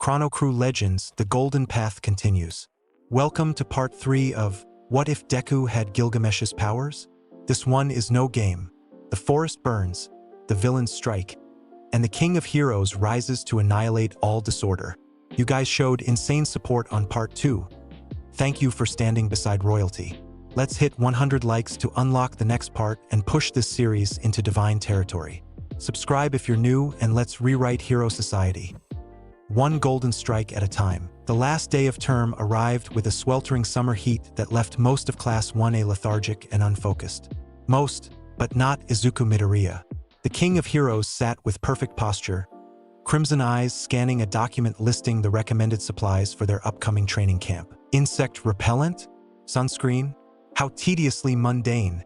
ChronoCrew Legends, the Golden Path continues. Welcome to part 3 of What If Deku Had Gilgamesh's Powers? This one is no game. The forest burns, the villains strike, and the King of Heroes rises to annihilate all disorder. You guys showed insane support on part 2. Thank you for standing beside royalty. Let's hit 100 likes to unlock the next part and push this series into divine territory. Subscribe if you're new, and let's rewrite Hero Society. One golden strike at a time. The last day of term arrived with a sweltering summer heat that left most of Class 1A lethargic and unfocused. Most, but not Izuku Midoriya. The King of Heroes sat with perfect posture, crimson eyes scanning a document listing the recommended supplies for their upcoming training camp. Insect repellent? Sunscreen? How tediously mundane,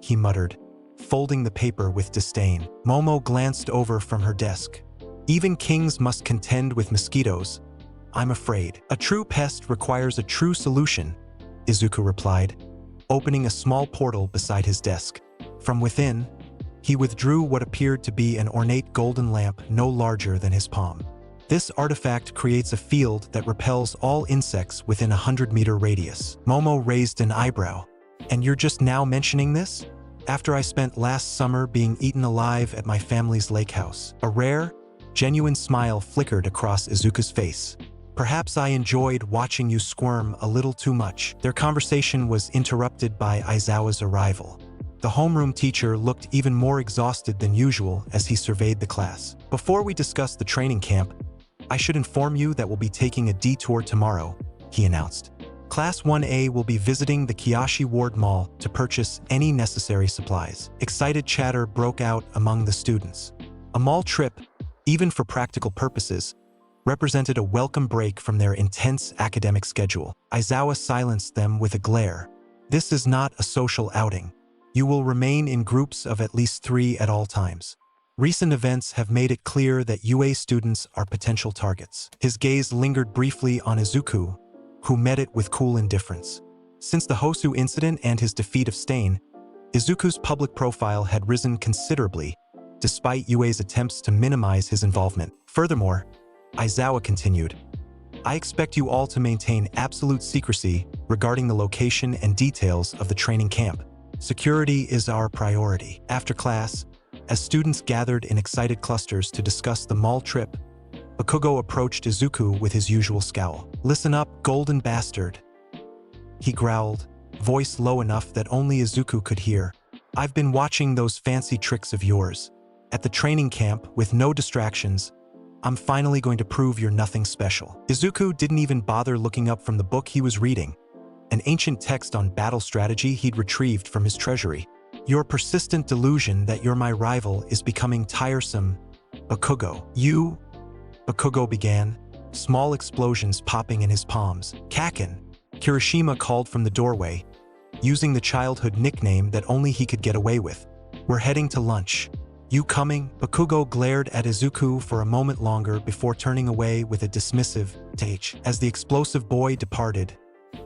he muttered, folding the paper with disdain. Momo glanced over from her desk. Even kings must contend with mosquitoes. I'm afraid. A true pest requires a true solution, Izuku replied, opening a small portal beside his desk. From within, he withdrew what appeared to be an ornate golden lamp no larger than his palm. This artifact creates a field that repels all insects within a 100-meter radius. Momo raised an eyebrow. And you're just now mentioning this? After I spent last summer being eaten alive at my family's lake house. A rare, genuine smile flickered across Izuku's face. Perhaps I enjoyed watching you squirm a little too much. Their conversation was interrupted by Aizawa's arrival. The homeroom teacher looked even more exhausted than usual as he surveyed the class. Before we discuss the training camp, I should inform you that we'll be taking a detour tomorrow, he announced. Class 1A will be visiting the Kiyoshi Ward Mall to purchase any necessary supplies. Excited chatter broke out among the students. A mall trip, even for practical purposes, represented a welcome break from their intense academic schedule. Aizawa silenced them with a glare. This is not a social outing. You will remain in groups of at least 3 at all times. Recent events have made it clear that UA students are potential targets. His gaze lingered briefly on Izuku, who met it with cool indifference. Since the Hosu incident and his defeat of Stain, Izuku's public profile had risen considerably, despite UA's attempts to minimize his involvement. Furthermore, Aizawa continued, I expect you all to maintain absolute secrecy regarding the location and details of the training camp. Security is our priority. After class, as students gathered in excited clusters to discuss the mall trip, Bakugo approached Izuku with his usual scowl. Listen up, golden bastard, he growled, voice low enough that only Izuku could hear. I've been watching those fancy tricks of yours. At the training camp, with no distractions, I'm finally going to prove you're nothing special. Izuku didn't even bother looking up from the book he was reading, an ancient text on battle strategy he'd retrieved from his treasury. Your persistent delusion that you're my rival is becoming tiresome, Bakugo. You? Bakugo began, small explosions popping in his palms. Kaken, Kirishima called from the doorway, using the childhood nickname that only he could get away with. We're heading to lunch. You coming? Bakugo glared at Izuku for a moment longer before turning away with a dismissive "Tage." As the explosive boy departed,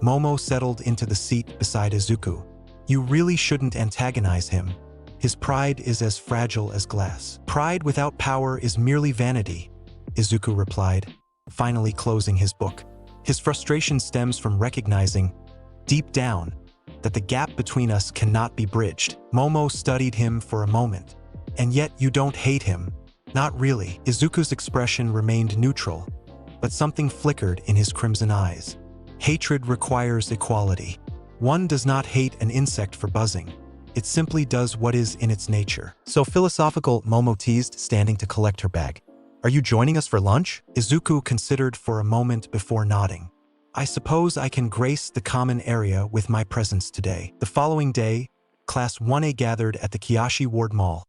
Momo settled into the seat beside Izuku. You really shouldn't antagonize him. His pride is as fragile as glass. Pride without power is merely vanity, Izuku replied, finally closing his book. His frustration stems from recognizing, deep down, that the gap between us cannot be bridged. Momo studied him for a moment. And yet you don't hate him. Not really. Izuku's expression remained neutral, but something flickered in his crimson eyes. Hatred requires equality. One does not hate an insect for buzzing. It simply does what is in its nature. So philosophical, Momo teased, standing to collect her bag. Are you joining us for lunch? Izuku considered for a moment before nodding. I suppose I can grace the common area with my presence today. The following day, Class 1A gathered at the Kiyoshi Ward Mall,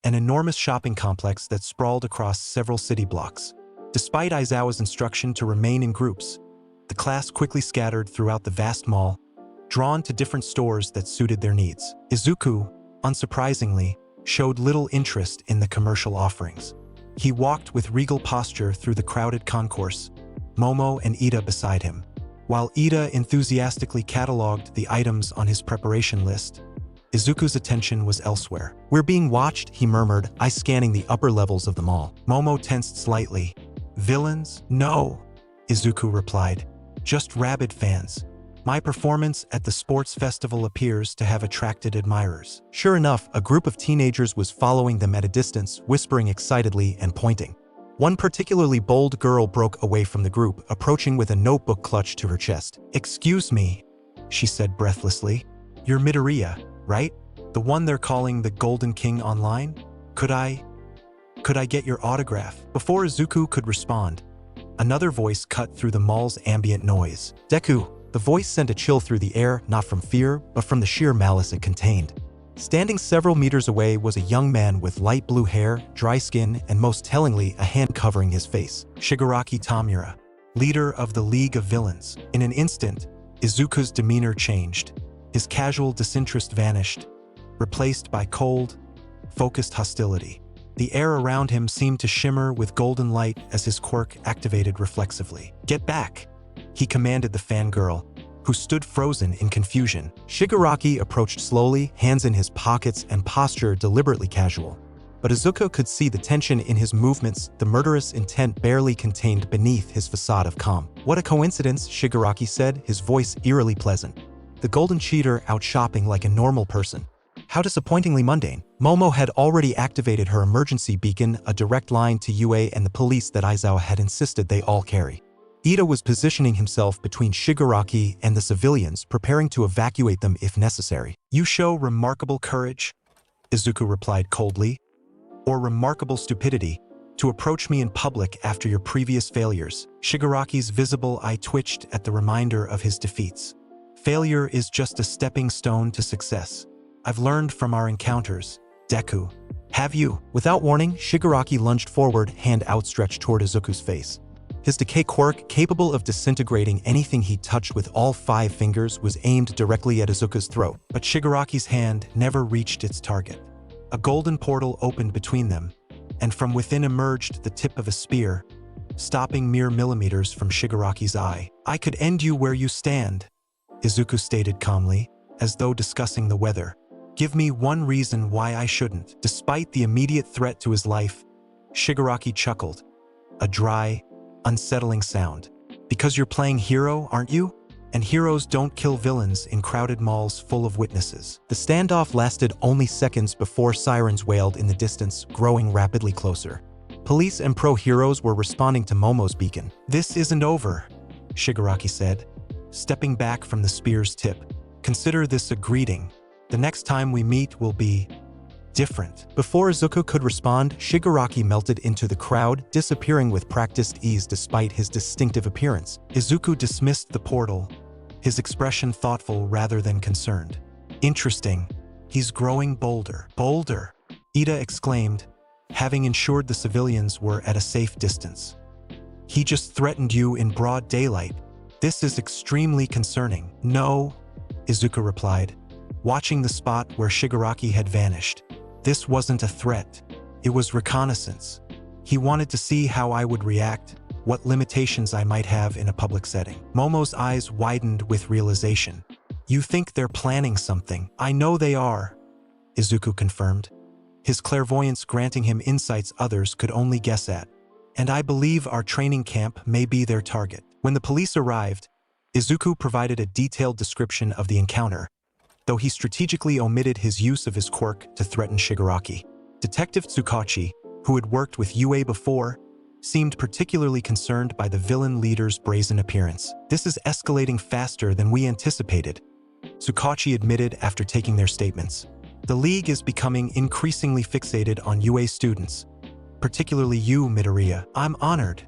an enormous shopping complex that sprawled across several city blocks. Despite Aizawa's instruction to remain in groups, the class quickly scattered throughout the vast mall, drawn to different stores that suited their needs. Izuku, unsurprisingly, showed little interest in the commercial offerings. He walked with regal posture through the crowded concourse, Momo and Ida beside him. While Ida enthusiastically cataloged the items on his preparation list, Izuku's attention was elsewhere. We're being watched, he murmured, eye scanning the upper levels of the mall. Momo tensed slightly, Villains? No, Izuku replied. Just rabid fans. My performance at the sports festival appears to have attracted admirers. Sure enough, a group of teenagers was following them at a distance, whispering excitedly and pointing. One particularly bold girl broke away from the group, approaching with a notebook clutched to her chest. "Excuse me," she said breathlessly. "You're Midoriya, right? The one they're calling the Golden King online? Could I get your autograph?" Before Izuku could respond, another voice cut through the mall's ambient noise. "Deku." The voice sent a chill through the air, not from fear, but from the sheer malice it contained. Standing several meters away was a young man with light blue hair, dry skin, and most tellingly, a hand covering his face. Shigaraki Tamura, leader of the League of Villains. In an instant, Izuku's demeanor changed. His casual disinterest vanished, replaced by cold, focused hostility. The air around him seemed to shimmer with golden light as his quirk activated reflexively. "Get back!" he commanded the fangirl, who stood frozen in confusion. Shigaraki approached slowly, hands in his pockets and posture deliberately casual. But Izuku could see the tension in his movements, the murderous intent barely contained beneath his facade of calm. "What a coincidence," Shigaraki said, his voice eerily pleasant. The golden cheater out shopping like a normal person. How disappointingly mundane. Momo had already activated her emergency beacon, a direct line to UA and the police that Aizawa had insisted they all carry. Ida was positioning himself between Shigaraki and the civilians, preparing to evacuate them if necessary. "You show remarkable courage," Izuku replied coldly, "or remarkable stupidity, to approach me in public after your previous failures." Shigaraki's visible eye twitched at the reminder of his defeats. "Failure is just a stepping stone to success. I've learned from our encounters, Deku." "Have you?" Without warning, Shigaraki lunged forward, hand outstretched toward Izuku's face. His decay quirk, capable of disintegrating anything he touched with all 5 fingers, was aimed directly at Izuku's throat. But Shigaraki's hand never reached its target. A golden portal opened between them, and from within emerged the tip of a spear, stopping mere millimeters from Shigaraki's eye. "I could end you where you stand," Izuku stated calmly, as though discussing the weather. "Give me one reason why I shouldn't." Despite the immediate threat to his life, Shigaraki chuckled, a dry, unsettling sound. "Because you're playing hero, aren't you? And heroes don't kill villains in crowded malls full of witnesses." The standoff lasted only seconds before sirens wailed in the distance, growing rapidly closer. Police and pro-heroes were responding to Momo's beacon. "This isn't over," Shigaraki said, stepping back from the spear's tip. "Consider this a greeting. The next time we meet will be different." Before Izuku could respond, Shigaraki melted into the crowd, disappearing with practiced ease despite his distinctive appearance. Izuku dismissed the portal, his expression thoughtful rather than concerned. "Interesting. He's growing bolder." "Bolder?" Ida exclaimed, having ensured the civilians were at a safe distance. "He just threatened you in broad daylight. This is extremely concerning." "No," Izuku replied, watching the spot where Shigaraki had vanished. "This wasn't a threat. It was reconnaissance. He wanted to see how I would react, what limitations I might have in a public setting." Momo's eyes widened with realization. "You think they're planning something?" "I know they are," Izuku confirmed, his clairvoyance granting him insights others could only guess at. "And I believe our training camp may be their target." When the police arrived, Izuku provided a detailed description of the encounter, though he strategically omitted his use of his quirk to threaten Shigaraki. Detective Tsukachi, who had worked with UA before, seemed particularly concerned by the villain leader's brazen appearance. "This is escalating faster than we anticipated," Tsukachi admitted after taking their statements. "The League is becoming increasingly fixated on UA students, particularly you, Midoriya." "I'm honored,"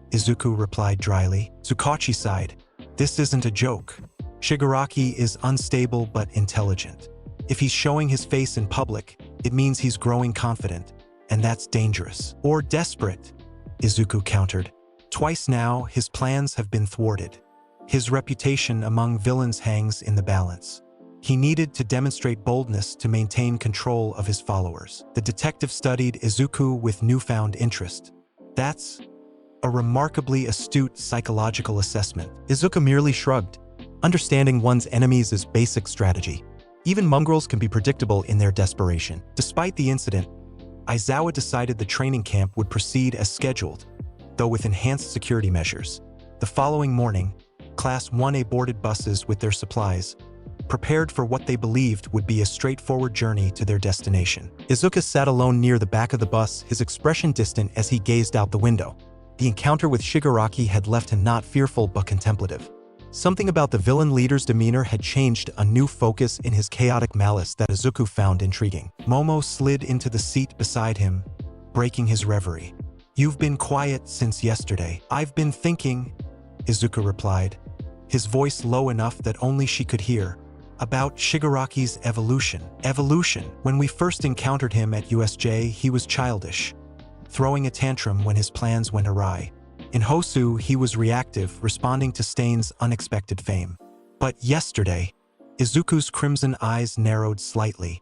Izuku replied dryly. Tsukachi sighed. "This isn't a joke. Shigaraki is unstable but intelligent. If he's showing his face in public, it means he's growing confident, and that's dangerous." "Or desperate," Izuku countered. "Twice now, his plans have been thwarted. His reputation among villains hangs in the balance. He needed to demonstrate boldness to maintain control of his followers." The detective studied Izuku with newfound interest. "That's a remarkably astute psychological assessment." Izuku merely shrugged. Understanding one's enemies is basic strategy. Even mongrels can be predictable in their desperation. Despite the incident, Aizawa decided the training camp would proceed as scheduled, though with enhanced security measures. The following morning, Class 1A boarded buses with their supplies, prepared for what they believed would be a straightforward journey to their destination. Izuku sat alone near the back of the bus, his expression distant as he gazed out the window. The encounter with Shigaraki had left him not fearful but contemplative. Something about the villain leader's demeanor had changed, a new focus in his chaotic malice that Izuku found intriguing. Momo slid into the seat beside him, breaking his reverie. "You've been quiet since yesterday." "I've been thinking," Izuku replied, his voice low enough that only she could hear, "about Shigaraki's evolution." Evolution. When we first encountered him at USJ, he was childish, throwing a tantrum when his plans went awry. In Hosu, he was reactive, responding to Stain's unexpected fame. But yesterday, Izuku's crimson eyes narrowed slightly.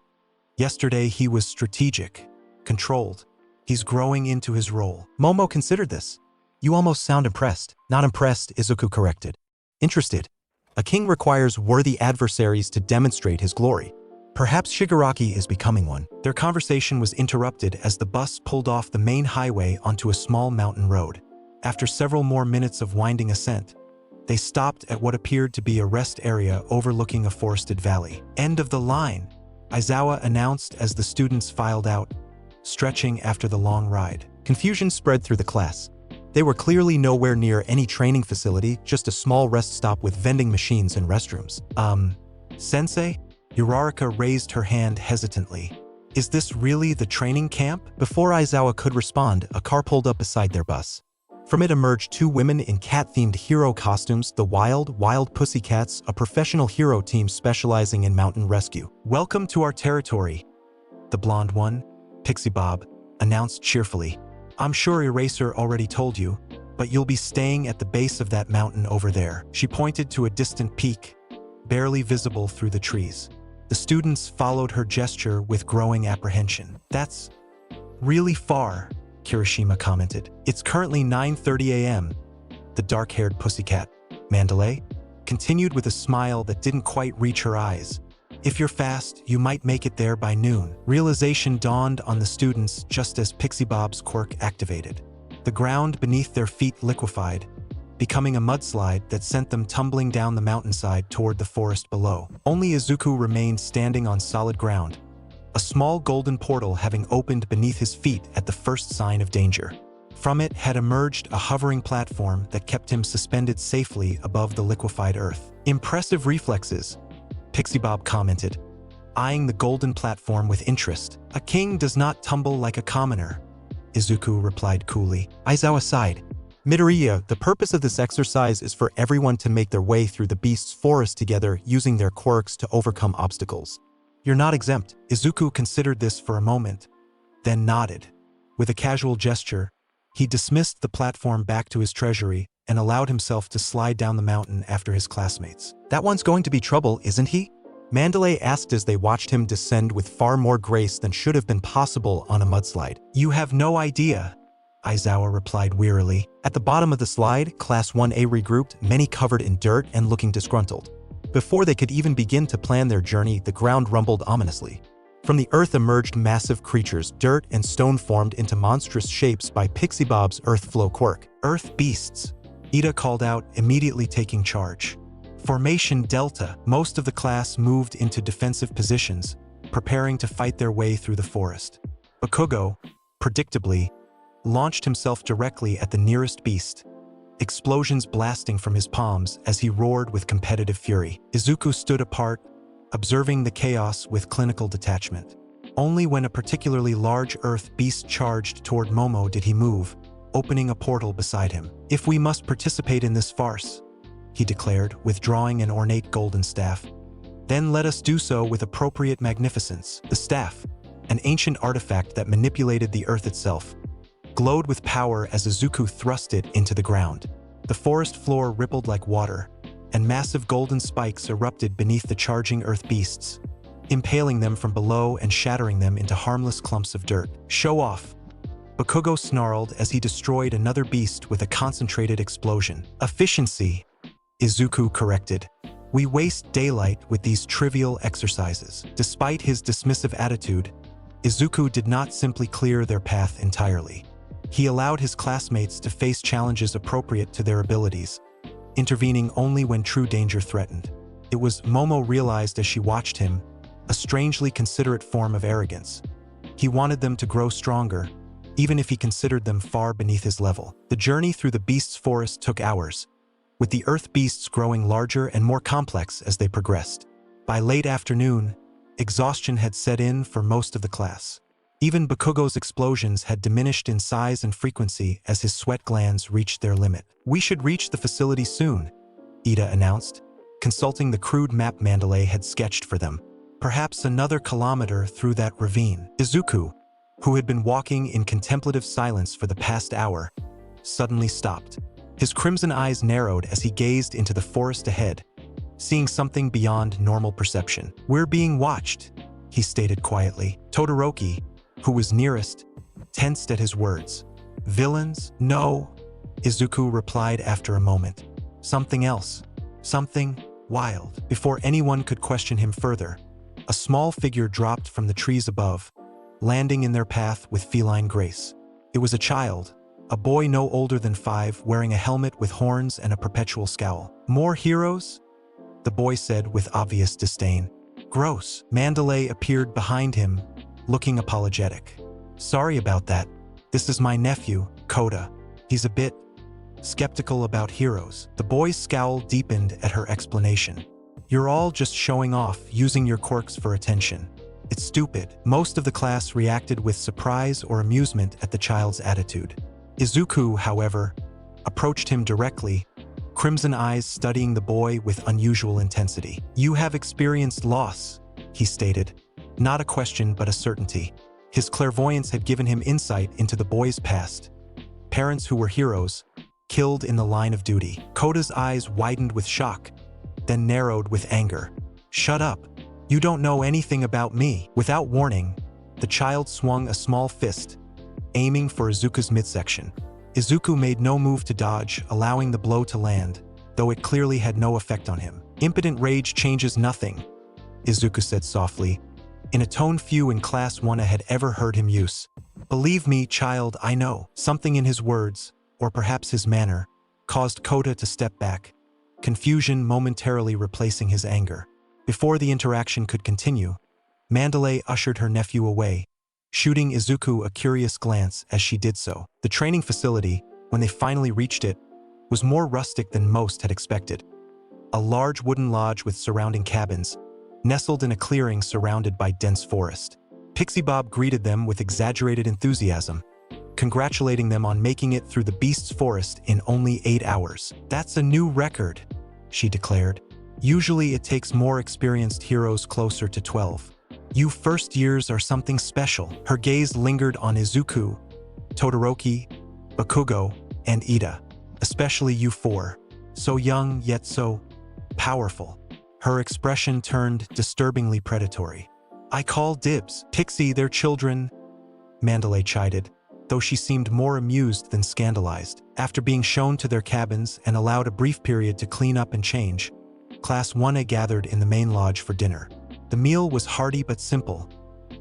Yesterday, he was strategic, controlled. He's growing into his role. Momo considered this. "You almost sound impressed." "Not impressed," Izuku corrected. "Interested. A king requires worthy adversaries to demonstrate his glory. Perhaps Shigaraki is becoming one." Their conversation was interrupted as the bus pulled off the main highway onto a small mountain road. After several more minutes of winding ascent, they stopped at what appeared to be a rest area overlooking a forested valley. "End of the line," Aizawa announced as the students filed out, stretching after the long ride. Confusion spread through the class. They were clearly nowhere near any training facility, just a small rest stop with vending machines and restrooms. Sensei?" Uraraka raised her hand hesitantly. "Is this really the training camp?" Before Aizawa could respond, a car pulled up beside their bus. From it emerged two women in cat-themed hero costumes, the Wild Pussycats, a professional hero team specializing in mountain rescue. "Welcome to our territory," the blonde one, Pixie Bob, announced cheerfully. "I'm sure Eraser already told you, but you'll be staying at the base of that mountain over there." She pointed to a distant peak, barely visible through the trees. The students followed her gesture with growing apprehension. "That's really far," Kirishima commented. "It's currently 9:30 a.m., the dark-haired pussycat, Mandalay, continued with a smile that didn't quite reach her eyes. "If you're fast, you might make it there by noon." Realization dawned on the students just as Pixie Bob's quirk activated. The ground beneath their feet liquefied, becoming a mudslide that sent them tumbling down the mountainside toward the forest below. Only Izuku remained standing on solid ground, a small golden portal having opened beneath his feet at the first sign of danger. From it had emerged a hovering platform that kept him suspended safely above the liquefied earth. "Impressive reflexes," Pixie Bob commented, eyeing the golden platform with interest. "A king does not tumble like a commoner," Izuku replied coolly. Aizawa sighed. "Midoriya, the purpose of this exercise is for everyone to make their way through the beast's forest together using their quirks to overcome obstacles. You're not exempt." Izuku considered this for a moment, then nodded. With a casual gesture, he dismissed the platform back to his treasury and allowed himself to slide down the mountain after his classmates. "That one's going to be trouble, isn't he?" Mandalay asked as they watched him descend with far more grace than should have been possible on a mudslide. "You have no idea," Aizawa replied wearily. At the bottom of the slide, Class 1A regrouped, many covered in dirt and looking disgruntled. Before they could even begin to plan their journey, the ground rumbled ominously. From the earth emerged massive creatures, dirt and stone formed into monstrous shapes by Pixie Bob's Earth Flow quirk. "Earth beasts," Ida called out, immediately taking charge. Formation Delta. Most of the class moved into defensive positions, preparing to fight their way through the forest. Bakugo, predictably, launched himself directly at the nearest beast, explosions blasting from his palms as he roared with competitive fury. Izuku stood apart, observing the chaos with clinical detachment. Only when a particularly large earth beast charged toward Momo did he move, opening a portal beside him. "If we must participate in this farce," he declared, withdrawing an ornate golden staff, "then let us do so with appropriate magnificence." The staff, an ancient artifact that manipulated the earth itself, glowed with power as Izuku thrust it into the ground. The forest floor rippled like water, and massive golden spikes erupted beneath the charging earth beasts, impaling them from below and shattering them into harmless clumps of dirt. "Show off," Bakugo snarled as he destroyed another beast with a concentrated explosion. "Efficiency," Izuku corrected. "We waste daylight with these trivial exercises." Despite his dismissive attitude, Izuku did not simply clear their path entirely. He allowed his classmates to face challenges appropriate to their abilities, intervening only when true danger threatened. It was, Momo realized as she watched him, a strangely considerate form of arrogance. He wanted them to grow stronger, even if he considered them far beneath his level. The journey through the beasts' forest took hours, with the earth beasts growing larger and more complex as they progressed. By late afternoon, exhaustion had set in for most of the class. Even Bakugo's explosions had diminished in size and frequency as his sweat glands reached their limit. "We should reach the facility soon," Ida announced, consulting the crude map Mandalay had sketched for them. "Perhaps another kilometer through that ravine." Izuku, who had been walking in contemplative silence for the past hour, suddenly stopped. His crimson eyes narrowed as he gazed into the forest ahead, seeing something beyond normal perception. "We're being watched," he stated quietly. Todoroki, who was nearest, tensed at his words. "Villains? No," Izuku replied after a moment. "Something else. Something wild." Before anyone could question him further, a small figure dropped from the trees above, landing in their path with feline grace. It was a child, a boy no older than 5, wearing a helmet with horns and a perpetual scowl. "More heroes?" the boy said with obvious disdain. "Gross." Mandalay appeared behind him, looking apologetic. "Sorry about that. This is my nephew, Kota. He's a bit skeptical about heroes." The boy's scowl deepened at her explanation. "You're all just showing off, using your quirks for attention. It's stupid." Most of the class reacted with surprise or amusement at the child's attitude. Izuku, however, approached him directly, crimson eyes studying the boy with unusual intensity. "You have experienced loss," he stated, not a question but a certainty. His clairvoyance had given him insight into the boy's past. Parents who were heroes, killed in the line of duty. Kota's eyes widened with shock, then narrowed with anger. "Shut up. You don't know anything about me." Without warning, the child swung a small fist, aiming for Izuku's midsection. Izuku made no move to dodge, allowing the blow to land, though it clearly had no effect on him. "Impotent rage changes nothing," Izuku said softly, in a tone few in Class 1 had ever heard him use. "Believe me, child, I know." Something in his words, or perhaps his manner, caused Kota to step back, confusion momentarily replacing his anger. Before the interaction could continue, Mandalay ushered her nephew away, shooting Izuku a curious glance as she did so. The training facility, when they finally reached it, was more rustic than most had expected. A large wooden lodge with surrounding cabins, nestled in a clearing surrounded by dense forest. Pixie Bob greeted them with exaggerated enthusiasm, congratulating them on making it through the beast's forest in only 8 hours. "That's a new record," she declared. "Usually it takes more experienced heroes closer to 12. You first years are something special." Her gaze lingered on Izuku, Todoroki, Bakugo, and Ida. "Especially you 4. So young, yet so powerful." Her expression turned disturbingly predatory. "I call dibs." "Pixie, they're children," Mandalay chided, though she seemed more amused than scandalized. After being shown to their cabins and allowed a brief period to clean up and change, Class 1A gathered in the main lodge for dinner. The meal was hearty but simple,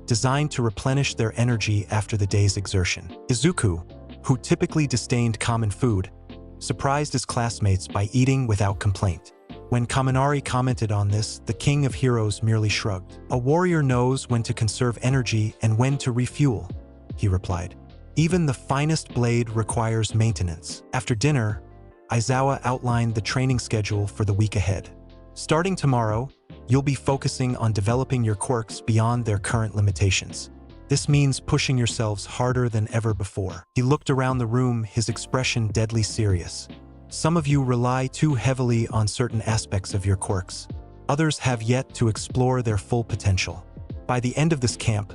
designed to replenish their energy after the day's exertion. Izuku, who typically disdained common food, surprised his classmates by eating without complaint. When Kaminari commented on this, the king of heroes merely shrugged. "A warrior knows when to conserve energy and when to refuel," he replied. "Even the finest blade requires maintenance." After dinner, Aizawa outlined the training schedule for the week ahead. "Starting tomorrow, you'll be focusing on developing your quirks beyond their current limitations. This means pushing yourselves harder than ever before." He looked around the room, his expression deadly serious. "Some of you rely too heavily on certain aspects of your quirks. Others have yet to explore their full potential. By the end of this camp,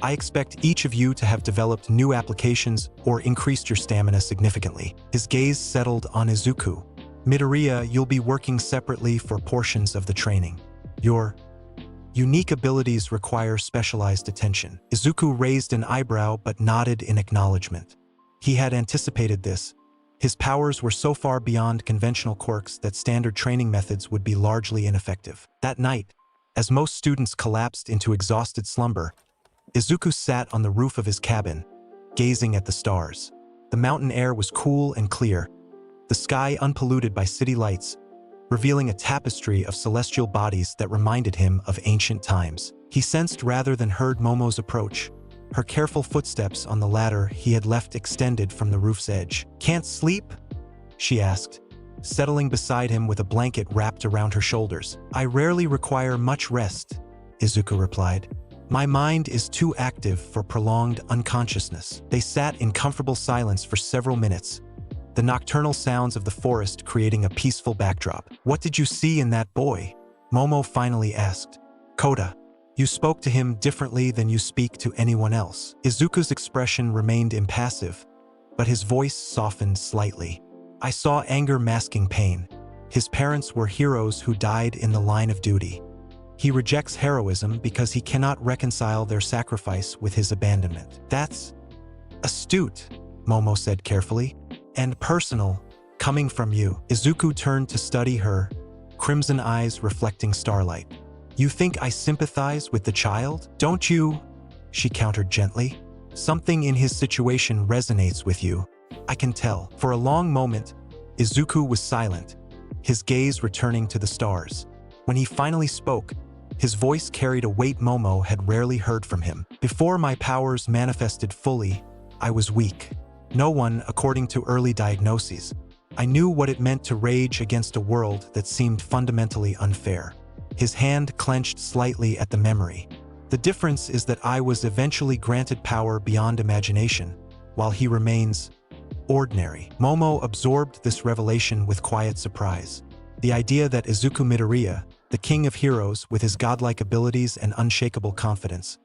I expect each of you to have developed new applications or increased your stamina significantly." His gaze settled on Izuku. "Midoriya, you'll be working separately for portions of the training. Your unique abilities require specialized attention." Izuku raised an eyebrow but nodded in acknowledgement. He had anticipated this. His powers were so far beyond conventional quirks that standard training methods would be largely ineffective. That night, as most students collapsed into exhausted slumber, Izuku sat on the roof of his cabin, gazing at the stars. The mountain air was cool and clear, the sky unpolluted by city lights, revealing a tapestry of celestial bodies that reminded him of ancient times. He sensed rather than heard Momo's approach, her careful footsteps on the ladder he had left extended from the roof's edge. "Can't sleep?" she asked, settling beside him with a blanket wrapped around her shoulders. "I rarely require much rest," Izuku replied. "My mind is too active for prolonged unconsciousness." They sat in comfortable silence for several minutes, the nocturnal sounds of the forest creating a peaceful backdrop. "What did you see in that boy?" Momo finally asked. "Koda, you spoke to him differently than you speak to anyone else." Izuku's expression remained impassive, but his voice softened slightly. "I saw anger masking pain. His parents were heroes who died in the line of duty. He rejects heroism because he cannot reconcile their sacrifice with his abandonment." "That's astute," Momo said carefully, "and personal, coming from you." Izuku turned to study her, crimson eyes reflecting starlight. "You think I sympathize with the child? Don't you?" she countered gently. "Something in his situation resonates with you. I can tell." For a long moment, Izuku was silent, his gaze returning to the stars. When he finally spoke, his voice carried a weight Momo had rarely heard from him. "Before my powers manifested fully, I was weak. No one, according to early diagnoses. I knew what it meant to rage against a world that seemed fundamentally unfair." His hand clenched slightly at the memory. "The difference is that I was eventually granted power beyond imagination, while he remains ordinary." Momo absorbed this revelation with quiet surprise. The idea that Izuku Midoriya, the king of heroes with his godlike abilities and unshakable confidence,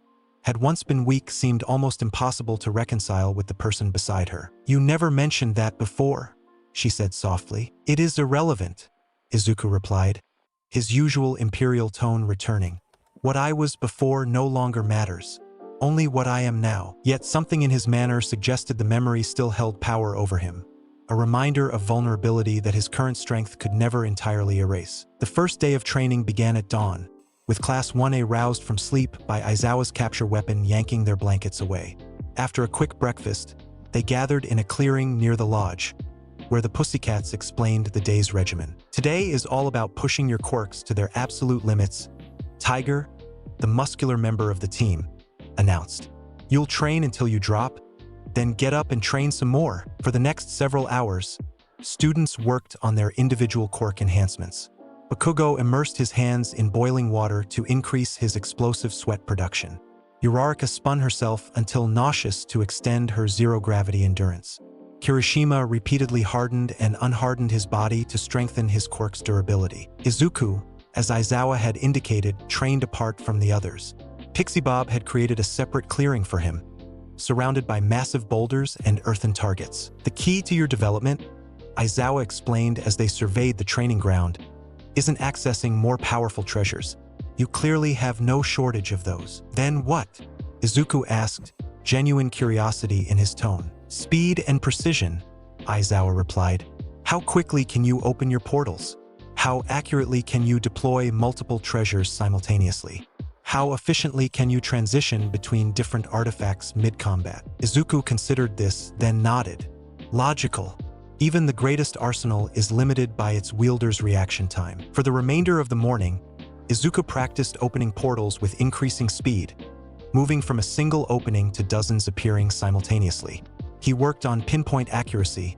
had once been weak seemed almost impossible to reconcile with the person beside her. "You never mentioned that before," she said softly. "It is irrelevant," Izuku replied, his usual imperial tone returning. "What I was before no longer matters. Only what I am now." Yet something in his manner suggested the memory still held power over him, a reminder of vulnerability that his current strength could never entirely erase. The first day of training began at dawn, with Class 1A roused from sleep by Aizawa's capture weapon yanking their blankets away. After a quick breakfast, they gathered in a clearing near the lodge, where the pussycats explained the day's regimen. "Today is all about pushing your quirks to their absolute limits," Tiger, the muscular member of the team, announced. "You'll train until you drop, then get up and train some more." For the next several hours, students worked on their individual quirk enhancements. Bakugo immersed his hands in boiling water to increase his explosive sweat production. Uraraka spun herself until nauseous to extend her zero-gravity endurance. Kirishima repeatedly hardened and unhardened his body to strengthen his quirk's durability. Izuku, as Aizawa had indicated, trained apart from the others. Pixie Bob had created a separate clearing for him, surrounded by massive boulders and earthen targets. "The key to your development," Aizawa explained as they surveyed the training ground, "isn't accessing more powerful treasures. You clearly have no shortage of those." "Then what?" Izuku asked, genuine curiosity in his tone. "Speed and precision," Aizawa replied. "How quickly can you open your portals? How accurately can you deploy multiple treasures simultaneously? How efficiently can you transition between different artifacts mid-combat?" Izuku considered this, then nodded. "Logical. Even the greatest arsenal is limited by its wielder's reaction time." For the remainder of the morning, Izuku practiced opening portals with increasing speed, moving from a single opening to dozens appearing simultaneously. He worked on pinpoint accuracy,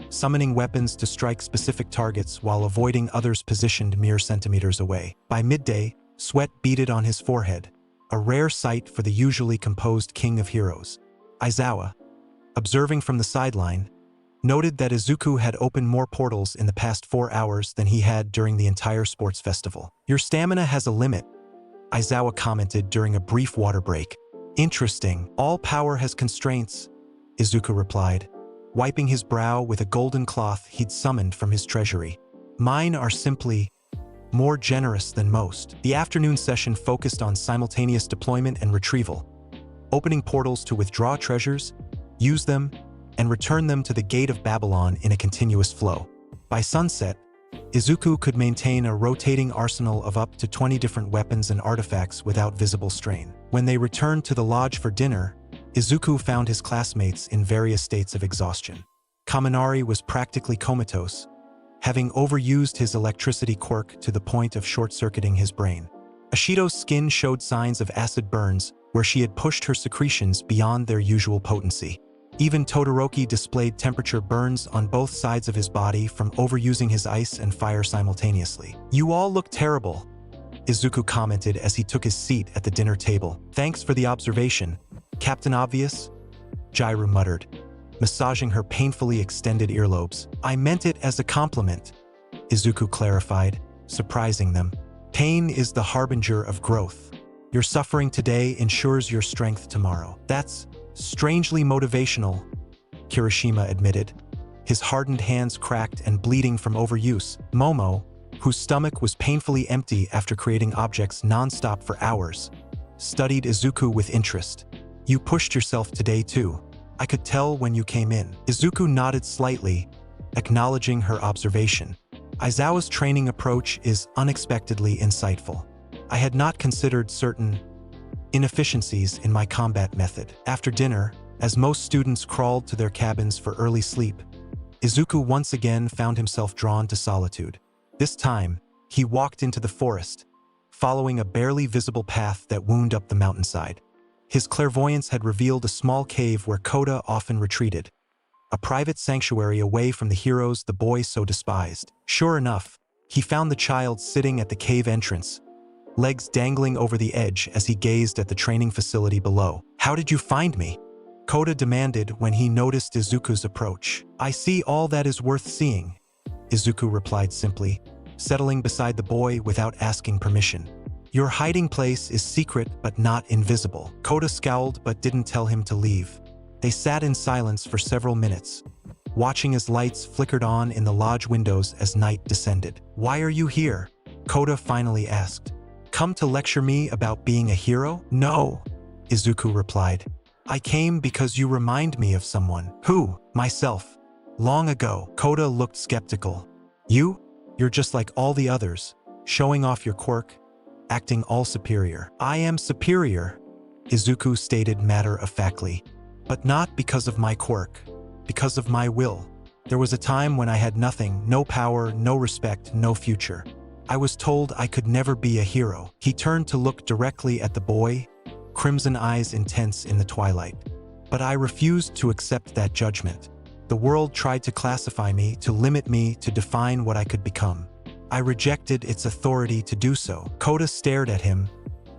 summoning weapons to strike specific targets while avoiding others positioned mere centimeters away. By midday, sweat beaded on his forehead, a rare sight for the usually composed king of heroes. Aizawa, observing from the sideline, noted that Izuku had opened more portals in the past 4 hours than he had during the entire sports festival. "Your stamina has a limit," Aizawa commented during a brief water break. "Interesting. All power has constraints," Izuku replied, wiping his brow with a golden cloth he'd summoned from his treasury. "Mine are simply more generous than most." The afternoon session focused on simultaneous deployment and retrieval, opening portals to withdraw treasures, use them, and return them to the Gate of Babylon in a continuous flow. By sunset, Izuku could maintain a rotating arsenal of up to 20 different weapons and artifacts without visible strain. When they returned to the lodge for dinner, Izuku found his classmates in various states of exhaustion. Kaminari was practically comatose, having overused his electricity quirk to the point of short-circuiting his brain. Ashido's skin showed signs of acid burns where she had pushed her secretions beyond their usual potency. Even Todoroki displayed temperature burns on both sides of his body from overusing his ice and fire simultaneously. "You all look terrible," Izuku commented as he took his seat at the dinner table. "Thanks for the observation, Captain Obvious," Jairu muttered, massaging her painfully extended earlobes. "I meant it as a compliment," Izuku clarified, surprising them. "Pain is the harbinger of growth. Your suffering today ensures your strength tomorrow." "That's strangely motivational," Kirishima admitted, his hardened hands cracked and bleeding from overuse. Momo, whose stomach was painfully empty after creating objects non-stop for hours, studied Izuku with interest. "You pushed yourself today too. I could tell when you came in." Izuku nodded slightly, acknowledging her observation. "Aizawa's training approach is unexpectedly insightful. I had not considered certain inefficiencies in my combat method." After dinner, as most students crawled to their cabins for early sleep, Izuku once again found himself drawn to solitude. This time, he walked into the forest, following a barely visible path that wound up the mountainside. His clairvoyance had revealed a small cave where Kota often retreated, a private sanctuary away from the heroes the boy so despised. Sure enough, he found the child sitting at the cave entrance, legs dangling over the edge as he gazed at the training facility below. "How did you find me?" Kota demanded when he noticed Izuku's approach. "I see all that is worth seeing," Izuku replied simply, settling beside the boy without asking permission. "Your hiding place is secret but not invisible." Kota scowled but didn't tell him to leave. They sat in silence for several minutes, watching as lights flickered on in the lodge windows as night descended. "Why are you here?" Kota finally asked. "Come to lecture me about being a hero?" "No," Izuku replied. "I came because you remind me of someone." "Who?" "Myself. Long ago." Kota looked skeptical. "You? You're just like all the others, showing off your quirk, acting all superior." "I am superior," Izuku stated matter-of-factly, "but not because of my quirk, because of my will. There was a time when I had nothing, no power, no respect, no future. I was told I could never be a hero." He turned to look directly at the boy, crimson eyes intense in the twilight. "But I refused to accept that judgment. The world tried to classify me, to limit me, to define what I could become. I rejected its authority to do so." Kota stared at him,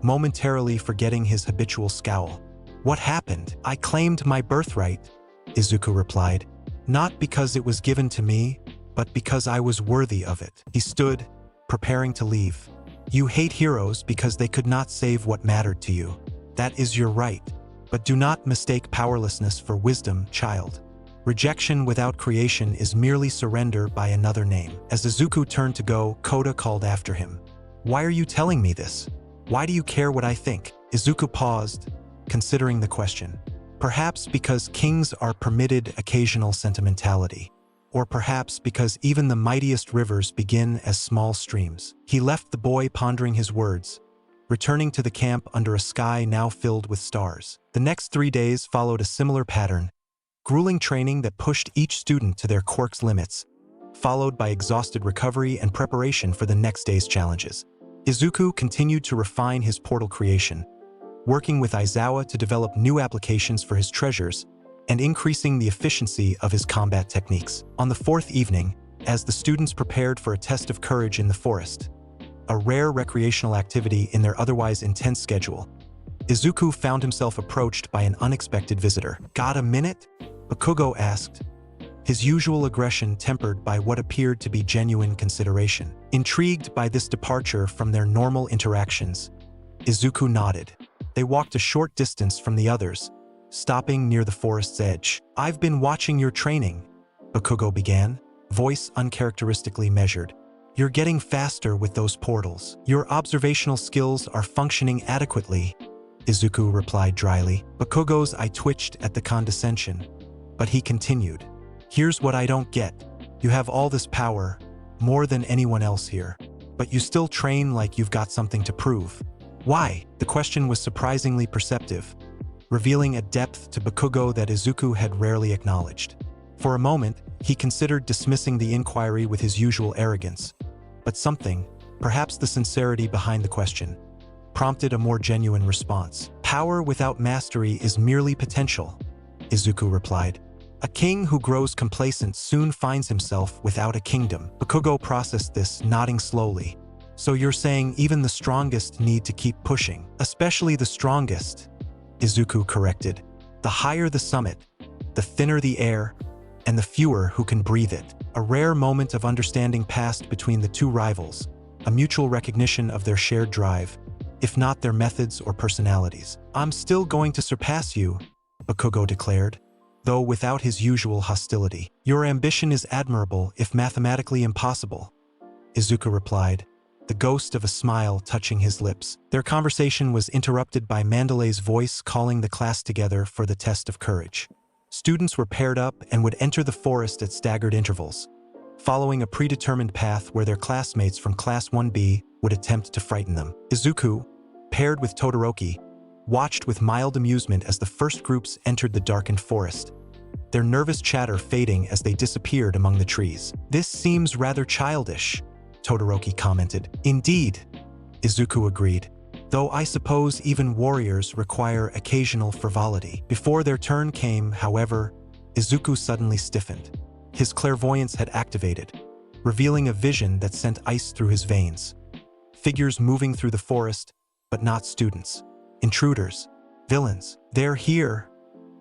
momentarily forgetting his habitual scowl. "What happened?" "I claimed my birthright," Izuku replied. "Not because it was given to me, but because I was worthy of it." He stood, preparing to leave. "You hate heroes because they could not save what mattered to you. That is your right. But do not mistake powerlessness for wisdom, child. Rejection without creation is merely surrender by another name." As Izuku turned to go, Kota called after him. "Why are you telling me this? Why do you care what I think?" Izuku paused, considering the question. Perhaps because kings are permitted occasional sentimentality. Or perhaps because even the mightiest rivers begin as small streams. He left the boy pondering his words, returning to the camp under a sky now filled with stars. The next 3 days followed a similar pattern, grueling training that pushed each student to their quirk's limits, followed by exhausted recovery and preparation for the next day's challenges. Izuku continued to refine his portal creation, working with Aizawa to develop new applications for his treasures and increasing the efficiency of his combat techniques. On the 4th evening, as the students prepared for a test of courage in the forest, a rare recreational activity in their otherwise intense schedule, Izuku found himself approached by an unexpected visitor. "Got a minute?" Bakugo asked, his usual aggression tempered by what appeared to be genuine consideration. Intrigued by this departure from their normal interactions, Izuku nodded. They walked a short distance from the others, stopping near the forest's edge. "I've been watching your training," Bakugo began, voice uncharacteristically measured. "You're getting faster with those portals. Your observational skills are functioning adequately," Izuku replied dryly. Bakugo's eye twitched at the condescension, but he continued. "Here's what I don't get. You have all this power, more than anyone else here, but you still train like you've got something to prove. Why?" The question was surprisingly perceptive, revealing a depth to Bakugo that Izuku had rarely acknowledged. For a moment, he considered dismissing the inquiry with his usual arrogance, but something, perhaps the sincerity behind the question, prompted a more genuine response. "Power without mastery is merely potential," Izuku replied. "A king who grows complacent soon finds himself without a kingdom." Bakugo processed this, nodding slowly. "So you're saying even the strongest need to keep pushing?" "Especially the strongest," Izuku corrected. "The higher the summit, the thinner the air, and the fewer who can breathe it." A rare moment of understanding passed between the two rivals, a mutual recognition of their shared drive, if not their methods or personalities. "I'm still going to surpass you," Bakugo declared, though without his usual hostility. "Your ambition is admirable, if mathematically impossible," Izuku replied, the ghost of a smile touching his lips. Their conversation was interrupted by Mandalay's voice calling the class together for the test of courage. Students were paired up and would enter the forest at staggered intervals, following a predetermined path where their classmates from Class 1B would attempt to frighten them. Izuku, paired with Todoroki, watched with mild amusement as the first groups entered the darkened forest, their nervous chatter fading as they disappeared among the trees. "This seems rather childish," Todoroki commented. "Indeed," Izuku agreed, "though I suppose even warriors require occasional frivolity." Before their turn came, however, Izuku suddenly stiffened. His clairvoyance had activated, revealing a vision that sent ice through his veins. Figures moving through the forest, but not students. Intruders. Villains. "They're here,"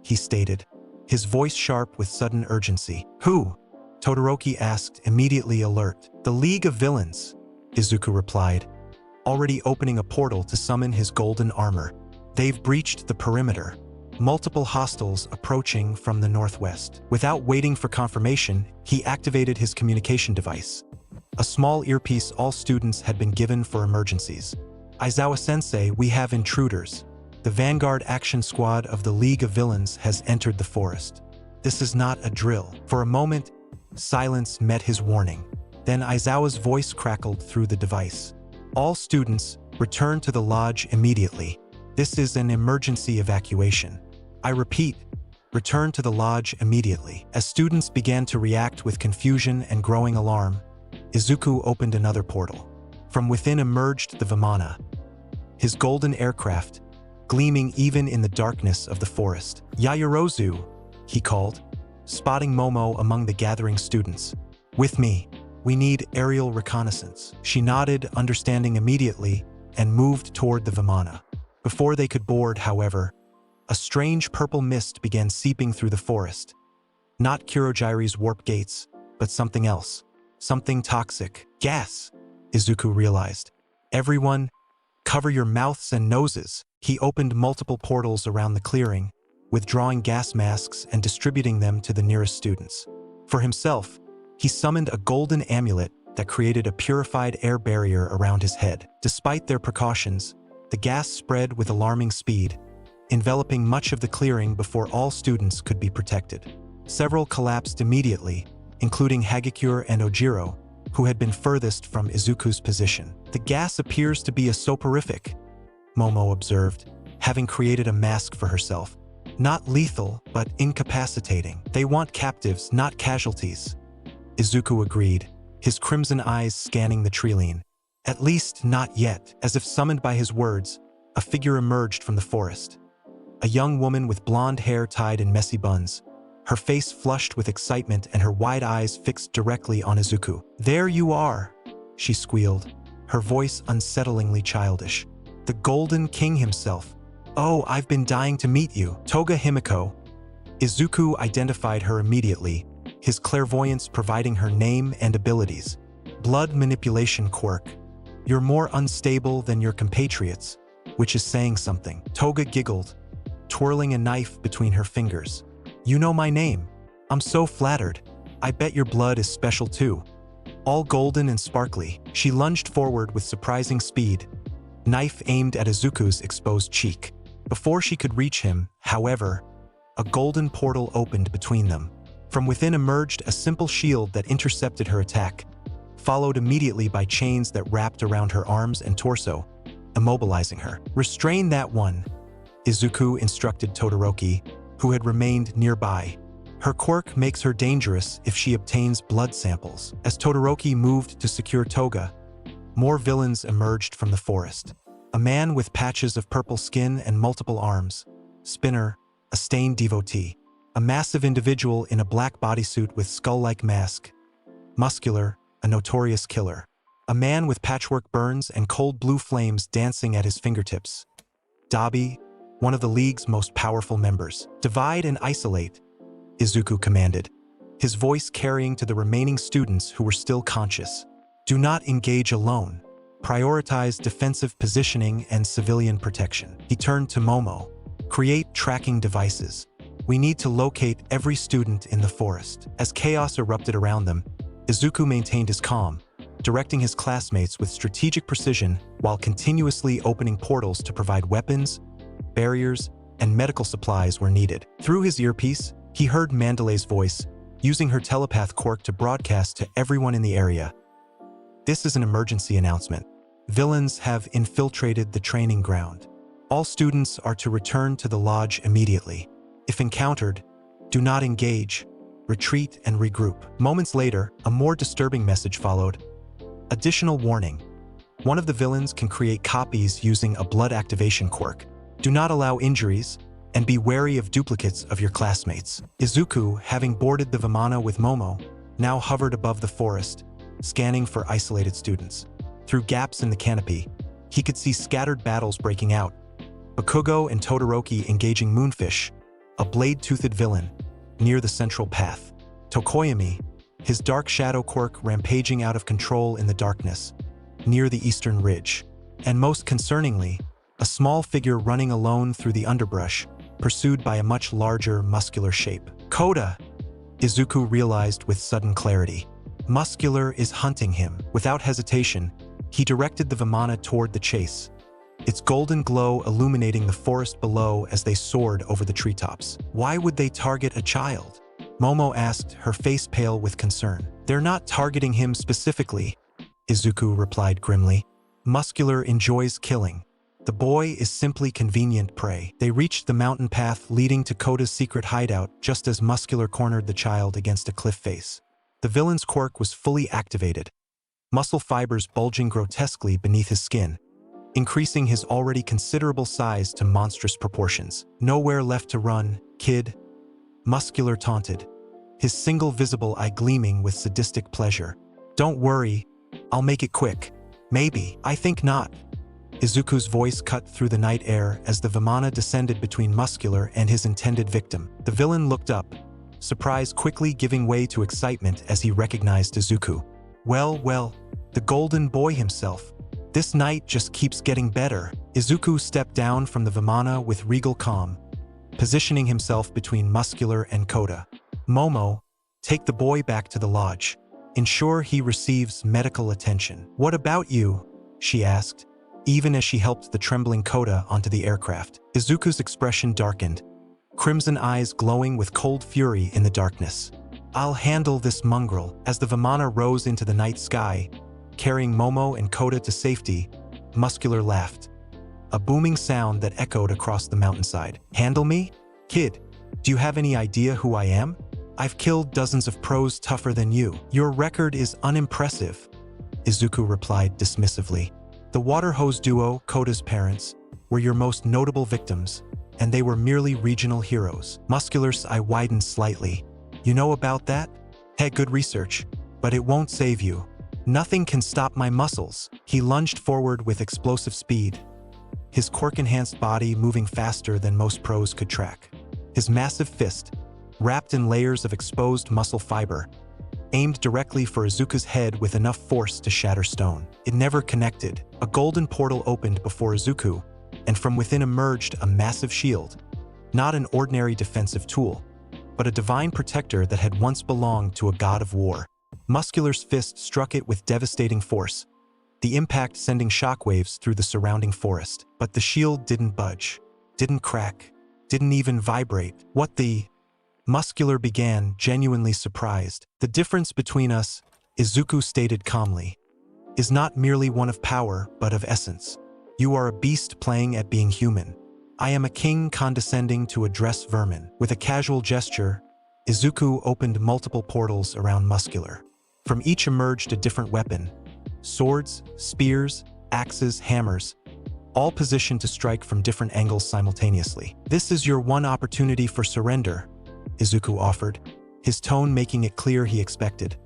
he stated, his voice sharp with sudden urgency. "Who?" Todoroki asked, immediately alert. "The League of Villains," Izuku replied, already opening a portal to summon his golden armor. "They've breached the perimeter. Multiple hostiles approaching from the northwest." Without waiting for confirmation, he activated his communication device, a small earpiece all students had been given for emergencies. "Aizawa-sensei, we have intruders. The Vanguard Action Squad of the League of Villains has entered the forest. This is not a drill." For a moment, silence met his warning. Then Aizawa's voice crackled through the device. "All students, return to the lodge immediately. This is an emergency evacuation. I repeat, return to the lodge immediately." As students began to react with confusion and growing alarm, Izuku opened another portal. From within emerged the Vimana, his golden aircraft, gleaming even in the darkness of the forest. "Yaoyorozu," he called, spotting Momo among the gathering students. "With me. We need aerial reconnaissance." She nodded, understanding immediately, and moved toward the Vimana. Before they could board, however, a strange purple mist began seeping through the forest. Not Kurogiri's warp gates, but something else. Something toxic. "Gas," Izuku realized. "Everyone, cover your mouths and noses." He opened multiple portals around the clearing, withdrawing gas masks and distributing them to the nearest students. For himself, he summoned a golden amulet that created a purified air barrier around his head. Despite their precautions, the gas spread with alarming speed, enveloping much of the clearing before all students could be protected. Several collapsed immediately, including Hagakure and Ojiro, who had been furthest from Izuku's position. "The gas appears to be a soporific," Momo observed, having created a mask for herself. "Not lethal, but incapacitating. They want captives, not casualties," Izuku agreed, his crimson eyes scanning the treeline. "At least not yet." As if summoned by his words, a figure emerged from the forest. A young woman with blonde hair tied in messy buns, her face flushed with excitement and her wide eyes fixed directly on Izuku. "There you are," she squealed, her voice unsettlingly childish. "The Golden King himself. Oh, I've been dying to meet you." "Toga Himiko." Izuku identified her immediately, his clairvoyance providing her name and abilities. "Blood manipulation quirk. You're more unstable than your compatriots, which is saying something." Toga giggled, twirling a knife between her fingers. "You know my name. I'm so flattered. I bet your blood is special too. All golden and sparkly." She lunged forward with surprising speed, knife aimed at Izuku's exposed cheek. Before she could reach him, however, a golden portal opened between them. From within emerged a simple shield that intercepted her attack, followed immediately by chains that wrapped around her arms and torso, immobilizing her. "Restrain that one," Izuku instructed Todoroki, who had remained nearby. Her quirk makes her dangerous if she obtains blood samples. As Todoroki moved to secure Toga, more villains emerged from the forest. A man with patches of purple skin and multiple arms, Spinner, a stained devotee. A massive individual in a black bodysuit with skull-like mask, Muscular, a notorious killer. A man with patchwork burns and cold blue flames dancing at his fingertips. Dabi, one of the League's most powerful members. Divide and isolate, Izuku commanded, his voice carrying to the remaining students who were still conscious. Do not engage alone. Prioritize defensive positioning and civilian protection. He turned to Momo. Create tracking devices. We need to locate every student in the forest. As chaos erupted around them, Izuku maintained his calm, directing his classmates with strategic precision while continuously opening portals to provide weapons, barriers, and medical supplies where needed. Through his earpiece, he heard Mandalay's voice, using her telepath quirk to broadcast to everyone in the area. This is an emergency announcement. Villains have infiltrated the training ground. All students are to return to the lodge immediately. If encountered, do not engage, retreat and regroup. Moments later, a more disturbing message followed. Additional warning. One of the villains can create copies using a blood activation quirk. Do not allow injuries, and be wary of duplicates of your classmates. Izuku, having boarded the Vimana with Momo, now hovered above the forest, scanning for isolated students. Through gaps in the canopy, he could see scattered battles breaking out. Bakugo and Todoroki engaging Moonfish, a blade-toothed villain, near the central path. Tokoyami, his dark shadow quirk rampaging out of control in the darkness, near the eastern ridge. And most concerningly, a small figure running alone through the underbrush, pursued by a much larger, muscular shape. Koda, Izuku realized with sudden clarity. Muscular is hunting him. Without hesitation, he directed the Vimana toward the chase, its golden glow illuminating the forest below as they soared over the treetops. Why would they target a child? Momo asked, her face pale with concern. They're not targeting him specifically, Izuku replied grimly. Muscular enjoys killing. The boy is simply convenient prey. They reached the mountain path leading to Koda's secret hideout just as Muscular cornered the child against a cliff face. The villain's quirk was fully activated, muscle fibers bulging grotesquely beneath his skin, increasing his already considerable size to monstrous proportions. Nowhere left to run, kid, Muscular taunted, his single visible eye gleaming with sadistic pleasure. Don't worry, I'll make it quick. Maybe, I think not. Izuku's voice cut through the night air as the Vimana descended between Muscular and his intended victim. The villain looked up, surprise quickly giving way to excitement as he recognized Izuku. Well, the golden boy himself. This night just keeps getting better. Izuku stepped down from the Vimana with regal calm, positioning himself between Muscular and Koda. Momo, take the boy back to the lodge. Ensure he receives medical attention. What about you? She asked, even as she helped the trembling Koda onto the aircraft. Izuku's expression darkened, crimson eyes glowing with cold fury in the darkness. I'll handle this mongrel. As the Vimana rose into the night sky, carrying Momo and Koda to safety, Muscular laughed, a booming sound that echoed across the mountainside. Handle me? Kid, do you have any idea who I am? I've killed dozens of pros tougher than you. Your record is unimpressive, Izuku replied dismissively. The water hose duo, Koda's parents, were your most notable victims, and they were merely regional heroes. Muscular's eye widened slightly. You know about that? Hey, good research, but it won't save you. Nothing can stop my muscles. He lunged forward with explosive speed, his quirk-enhanced body moving faster than most pros could track. His massive fist, wrapped in layers of exposed muscle fiber, aimed directly for Izuku's head with enough force to shatter stone. It never connected. A golden portal opened before Izuku, and from within emerged a massive shield, not an ordinary defensive tool, but a divine protector that had once belonged to a god of war. Muscular's fist struck it with devastating force, the impact sending shockwaves through the surrounding forest. But the shield didn't budge, didn't crack, didn't even vibrate. What the... Muscular began, genuinely surprised. The difference between us, Izuku stated calmly, is not merely one of power, but of essence. You are a beast playing at being human. I am a king condescending to address vermin. With a casual gesture, Izuku opened multiple portals around Muscular. From each emerged a different weapon: swords, spears, axes, hammers, all positioned to strike from different angles simultaneously. "This is your one opportunity for surrender," Izuku offered, his tone making it clear he expected,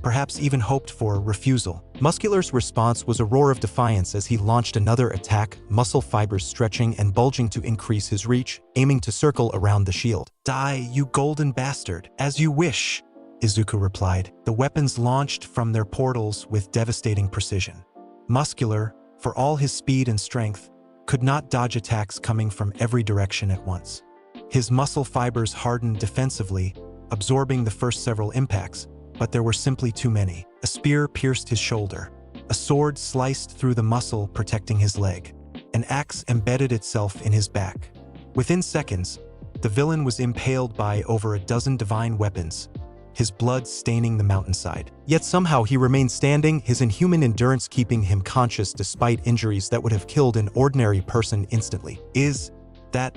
perhaps even hoped for, refusal. Muscular's response was a roar of defiance as he launched another attack, muscle fibers stretching and bulging to increase his reach, aiming to circle around the shield. "Die, you golden bastard, as you wish," Izuku replied. The weapons launched from their portals with devastating precision. Muscular, for all his speed and strength, could not dodge attacks coming from every direction at once. His muscle fibers hardened defensively, absorbing the first several impacts, but there were simply too many. A spear pierced his shoulder. A sword sliced through the muscle protecting his leg. An axe embedded itself in his back. Within seconds, the villain was impaled by over a dozen divine weapons, his blood staining the mountainside. Yet somehow he remained standing, his inhuman endurance keeping him conscious despite injuries that would have killed an ordinary person instantly. "Is that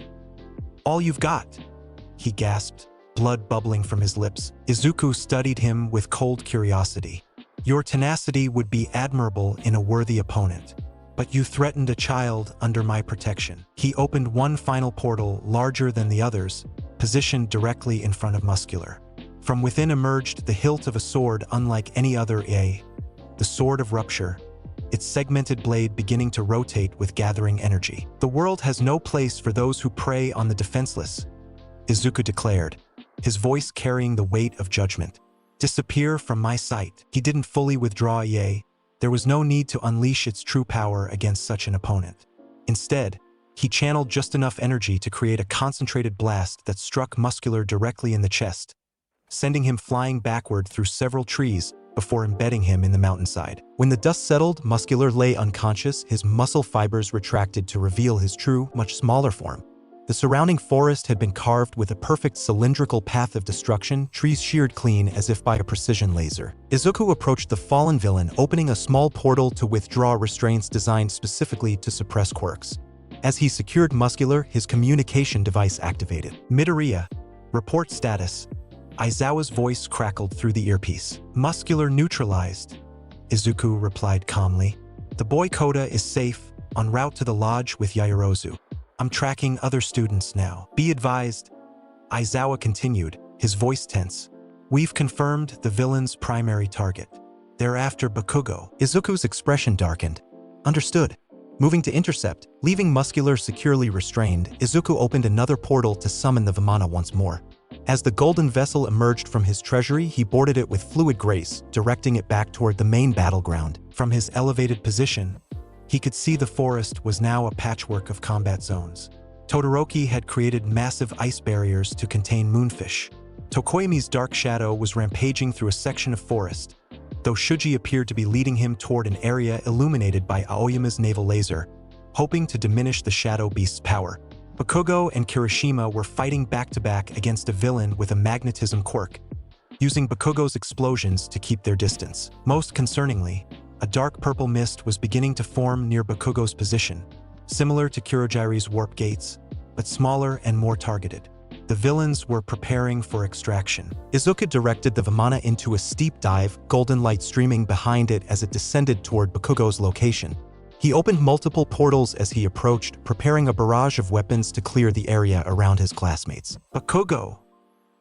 all you've got?" he gasped, blood bubbling from his lips. Izuku studied him with cold curiosity. "Your tenacity would be admirable in a worthy opponent, but you threatened a child under my protection." He opened one final portal larger than the others, positioned directly in front of Muscular. From within emerged the hilt of a sword unlike any other, the Sword of Rupture, its segmented blade beginning to rotate with gathering energy. "The world has no place for those who prey on the defenseless," Izuku declared, his voice carrying the weight of judgment. "Disappear from my sight." He didn't fully withdraw, there was no need to unleash its true power against such an opponent. Instead, he channeled just enough energy to create a concentrated blast that struck Muscular directly in the chest, sending him flying backward through several trees before embedding him in the mountainside. When the dust settled, Muscular lay unconscious, his muscle fibers retracted to reveal his true, much smaller form. The surrounding forest had been carved with a perfect cylindrical path of destruction, trees sheared clean as if by a precision laser. Izuku approached the fallen villain, opening a small portal to withdraw restraints designed specifically to suppress quirks. As he secured Muscular, his communication device activated. "Midoriya, report status." Aizawa's voice crackled through the earpiece. "Muscular neutralized," Izuku replied calmly. "The boy Koda is safe, en route to the lodge with Yaoyorozu. I'm tracking other students now. Be advised," Aizawa continued, his voice tense. "We've confirmed the villain's primary target. They're after Bakugo." Izuku's expression darkened. "Understood." Moving to intercept, leaving Muscular securely restrained, Izuku opened another portal to summon the Vimana once more. As the golden vessel emerged from his treasury, he boarded it with fluid grace, directing it back toward the main battleground. From his elevated position, he could see the forest was now a patchwork of combat zones. Todoroki had created massive ice barriers to contain moonfish. Tokoyami's dark shadow was rampaging through a section of forest, though Shuji appeared to be leading him toward an area illuminated by Aoyama's naval laser, hoping to diminish the shadow beast's power. Bakugo and Kirishima were fighting back-to-back against a villain with a magnetism quirk, using Bakugo's explosions to keep their distance. Most concerningly, a dark purple mist was beginning to form near Bakugo's position, similar to Kurogiri's warp gates, but smaller and more targeted. The villains were preparing for extraction. Izuku directed the Vimana into a steep dive, golden light streaming behind it as it descended toward Bakugo's location. He opened multiple portals as he approached, preparing a barrage of weapons to clear the area around his classmates. "Bakugo,"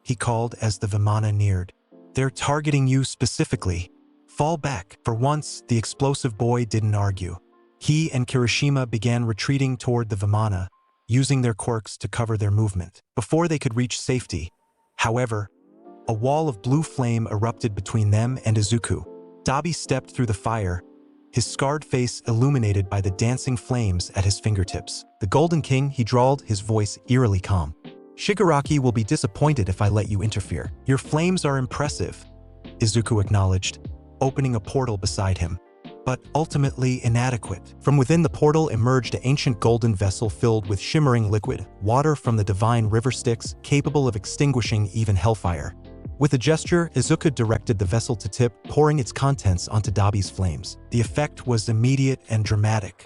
he called as the Vimana neared. "They're targeting you specifically. Fall back." For once, the explosive boy didn't argue. He and Kirishima began retreating toward the Vimana, using their quirks to cover their movement. Before they could reach safety, however, a wall of blue flame erupted between them and Izuku. Dabi stepped through the fire, his scarred face illuminated by the dancing flames at his fingertips. "The Golden King," he drawled, his voice eerily calm. "Shigaraki will be disappointed if I let you interfere." "Your flames are impressive," Izuku acknowledged, opening a portal beside him, "but ultimately inadequate." From within the portal emerged an ancient golden vessel filled with shimmering liquid, water from the divine river Styx, capable of extinguishing even hellfire. With a gesture, Izuku directed the vessel to tip, pouring its contents onto Dabi's flames. The effect was immediate and dramatic.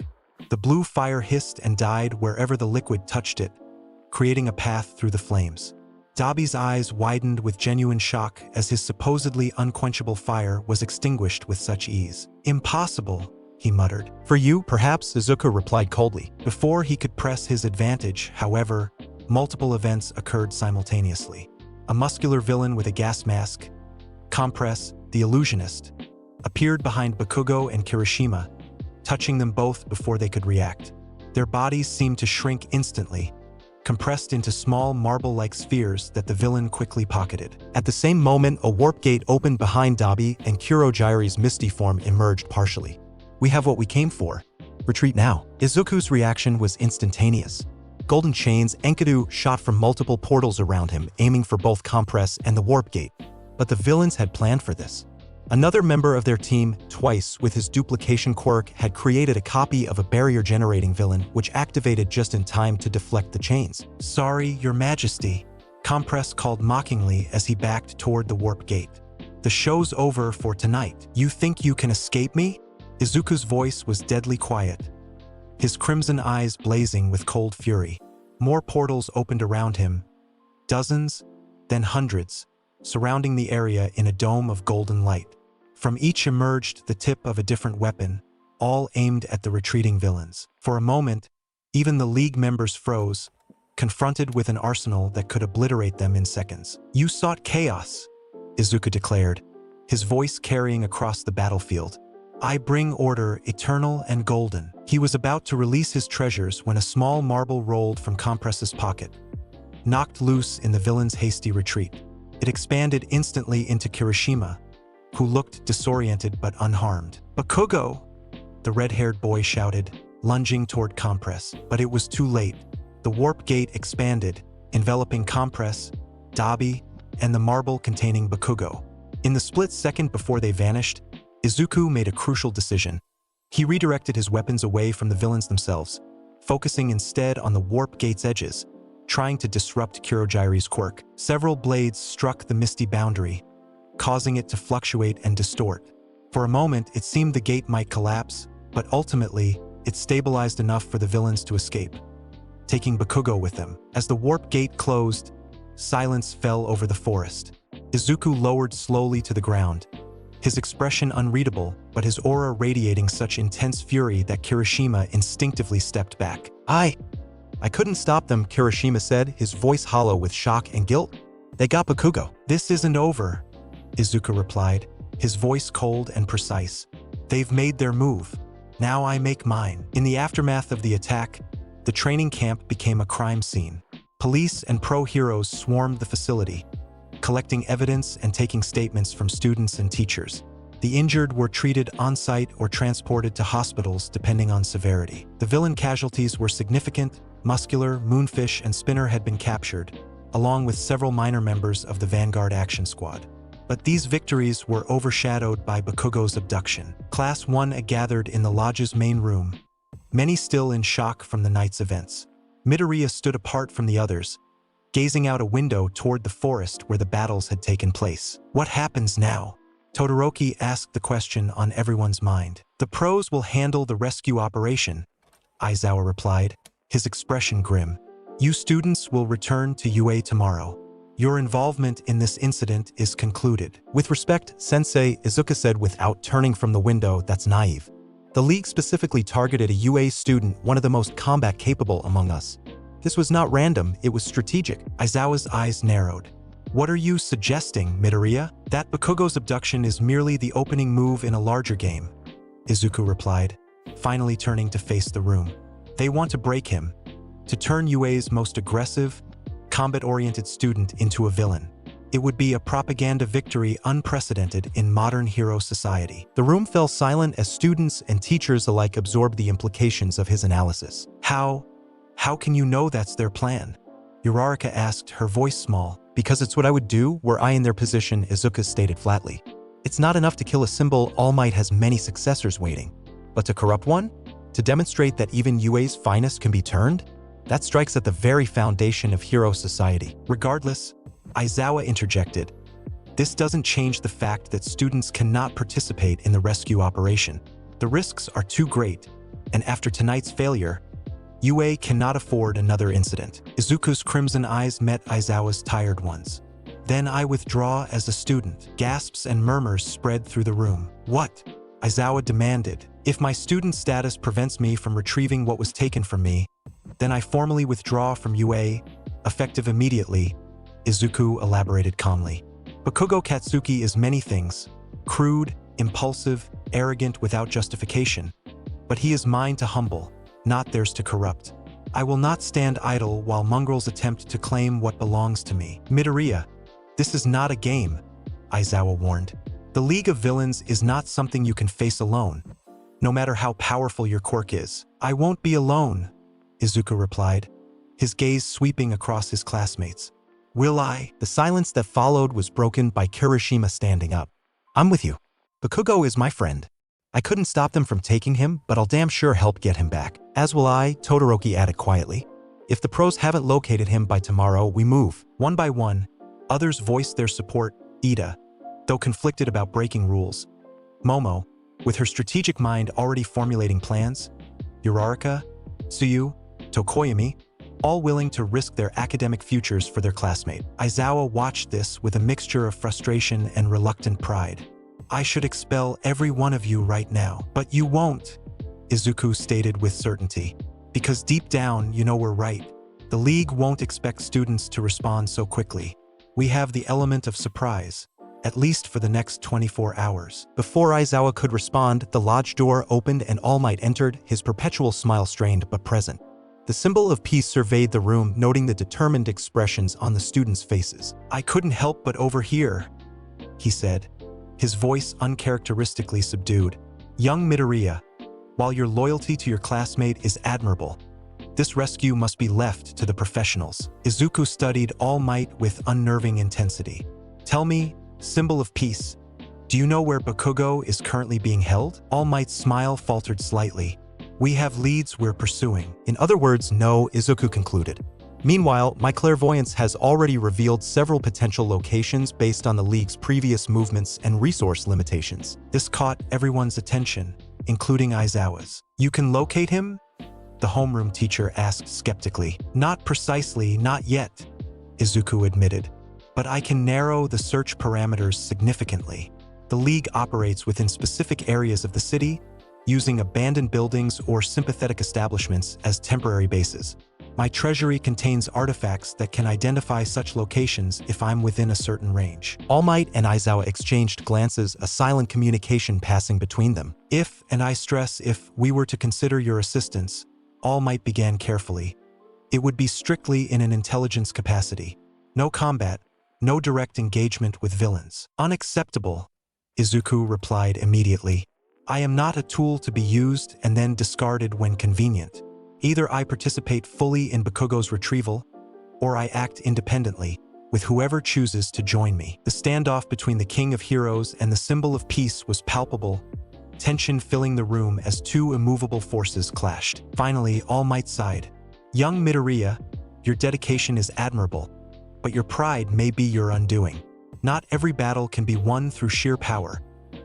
The blue fire hissed and died wherever the liquid touched it, creating a path through the flames. Dabi's eyes widened with genuine shock as his supposedly unquenchable fire was extinguished with such ease. "Impossible," he muttered. "For you, perhaps," Izuku replied coldly. Before he could press his advantage, however, multiple events occurred simultaneously. A muscular villain with a gas mask, Compress, the illusionist, appeared behind Bakugo and Kirishima, touching them both before they could react. Their bodies seemed to shrink instantly, compressed into small marble-like spheres that the villain quickly pocketed. At the same moment, a warp gate opened behind Dabi and Kurojire's misty form emerged partially. "We have what we came for. Retreat now." Izuku's reaction was instantaneous. Golden chains, Enkidu shot from multiple portals around him, aiming for both Compress and the warp gate. But the villains had planned for this. Another member of their team, Twice, with his duplication quirk, had created a copy of a barrier-generating villain, which activated just in time to deflect the chains. "Sorry, Your Majesty," Compress called mockingly as he backed toward the warp gate. "The show's over for tonight. You think you can escape me?" Izuku's voice was deadly quiet, his crimson eyes blazing with cold fury. More portals opened around him, dozens, then hundreds, surrounding the area in a dome of golden light. From each emerged the tip of a different weapon, all aimed at the retreating villains. For a moment, even the League members froze, confronted with an arsenal that could obliterate them in seconds. "You sought chaos," Izuku declared, his voice carrying across the battlefield. "I bring order, eternal and golden." He was about to release his treasures when a small marble rolled from Compress's pocket, knocked loose in the villain's hasty retreat. It expanded instantly into Kirishima, who looked disoriented but unharmed. "Bakugo!" the red-haired boy shouted, lunging toward Compress. But it was too late. The warp gate expanded, enveloping Compress, Dabi, and the marble containing Bakugo. In the split second before they vanished, Izuku made a crucial decision. He redirected his weapons away from the villains themselves, focusing instead on the warp gate's edges, trying to disrupt Kurojire's quirk. Several blades struck the misty boundary, causing it to fluctuate and distort. For a moment, it seemed the gate might collapse, but ultimately, it stabilized enough for the villains to escape, taking Bakugo with them. As the warp gate closed, silence fell over the forest. Izuku lowered slowly to the ground, his expression unreadable, but his aura radiating such intense fury that Kirishima instinctively stepped back. I couldn't stop them," Kirishima said, his voice hollow with shock and guilt. "They got Bakugo." "This isn't over," Izuku replied, his voice cold and precise. "They've made their move. Now I make mine." In the aftermath of the attack, the training camp became a crime scene. Police and pro-heroes swarmed the facility, collecting evidence and taking statements from students and teachers. The injured were treated on-site or transported to hospitals depending on severity. The villain casualties were significant. Muscular, Moonfish, and Spinner had been captured, along with several minor members of the Vanguard Action Squad. But these victories were overshadowed by Bakugo's abduction. Class 1 gathered in the lodge's main room, many still in shock from the night's events. Midoriya stood apart from the others, gazing out a window toward the forest where the battles had taken place. "What happens now?" Todoroki asked the question on everyone's mind. "The pros will handle the rescue operation," Aizawa replied, his expression grim. "You students will return to UA tomorrow. Your involvement in this incident is concluded." "With respect, Sensei," Izuku said without turning from the window, "that's naive. The League specifically targeted a UA student, one of the most combat-capable among us. This was not random, it was strategic." Aizawa's eyes narrowed. "What are you suggesting, Midoriya?" "That Bakugo's abduction is merely the opening move in a larger game," Izuku replied, finally turning to face the room. "They want to break him, to turn UA's most aggressive, combat-oriented student into a villain. It would be a propaganda victory unprecedented in modern hero society." The room fell silent as students and teachers alike absorbed the implications of his analysis. How can you know that's their plan?" Uraraka asked, her voice small. "Because it's what I would do were I in their position," Izuku stated flatly. "It's not enough to kill a symbol. All Might has many successors waiting. But to corrupt one? To demonstrate that even UA's finest can be turned? That strikes at the very foundation of hero society." "Regardless," Aizawa interjected, "this doesn't change the fact that students cannot participate in the rescue operation. The risks are too great. and after tonight's failure, UA cannot afford another incident. Izuku's crimson eyes met Aizawa's tired ones. Then I withdraw as a student. Gasps and murmurs spread through the room. What? Aizawa demanded. If my student status prevents me from retrieving what was taken from me, then I formally withdraw from UA, effective immediately, Izuku elaborated calmly. Bakugo Katsuki is many things, crude, impulsive, arrogant without justification, but he is mine to humble, not theirs to corrupt. I will not stand idle while mongrels attempt to claim what belongs to me. Midoriya, this is not a game, Aizawa warned. The League of Villains is not something you can face alone, no matter how powerful your quirk is. I won't be alone, Izuku replied, his gaze sweeping across his classmates. Will I? The silence that followed was broken by Kirishima standing up. I'm with you. Bakugo is my friend. I couldn't stop them from taking him, but I'll damn sure help get him back. As will I, Todoroki added quietly. If the pros haven't located him by tomorrow, we move. One by one, others voiced their support. Ida, though conflicted about breaking rules. Momo, with her strategic mind already formulating plans. Uraraka, Tsuyu, Tokoyami, all willing to risk their academic futures for their classmate. Aizawa watched this with a mixture of frustration and reluctant pride. I should expel every one of you right now, but you won't, Izuku stated with certainty. Because deep down, you know we're right. The League won't expect students to respond so quickly. We have the element of surprise, at least for the next 24 hours. Before Aizawa could respond, the lodge door opened and All Might entered, his perpetual smile strained but present. The symbol of peace surveyed the room, noting the determined expressions on the students' faces. I couldn't help but overhear, he said, his voice uncharacteristically subdued. Young Midoriya, while your loyalty to your classmate is admirable, this rescue must be left to the professionals. Izuku studied All Might with unnerving intensity. Tell me, symbol of peace, do you know where Bakugo is currently being held? All Might's smile faltered slightly. We have leads we're pursuing. In other words, no, Izuku concluded. Meanwhile, my clairvoyance has already revealed several potential locations based on the League's previous movements and resource limitations. This caught everyone's attention, including Aizawa's. You can locate him? The homeroom teacher asked skeptically. Not precisely, not yet, Izuku admitted. But I can narrow the search parameters significantly. The League operates within specific areas of the city, using abandoned buildings or sympathetic establishments as temporary bases. My treasury contains artifacts that can identify such locations if I'm within a certain range. All Might and Aizawa exchanged glances, a silent communication passing between them. If, and I stress if, we were to consider your assistance, All Might began carefully. It would be strictly in an intelligence capacity. No combat, no direct engagement with villains. Unacceptable, Izuku replied immediately. I am not a tool to be used and then discarded when convenient. Either I participate fully in Bakugo's retrieval, or I act independently, with whoever chooses to join me. The standoff between the King of Heroes and the symbol of peace was palpable, tension filling the room as two immovable forces clashed. Finally, All Might sighed. Young Midoriya, your dedication is admirable, but your pride may be your undoing. Not every battle can be won through sheer power.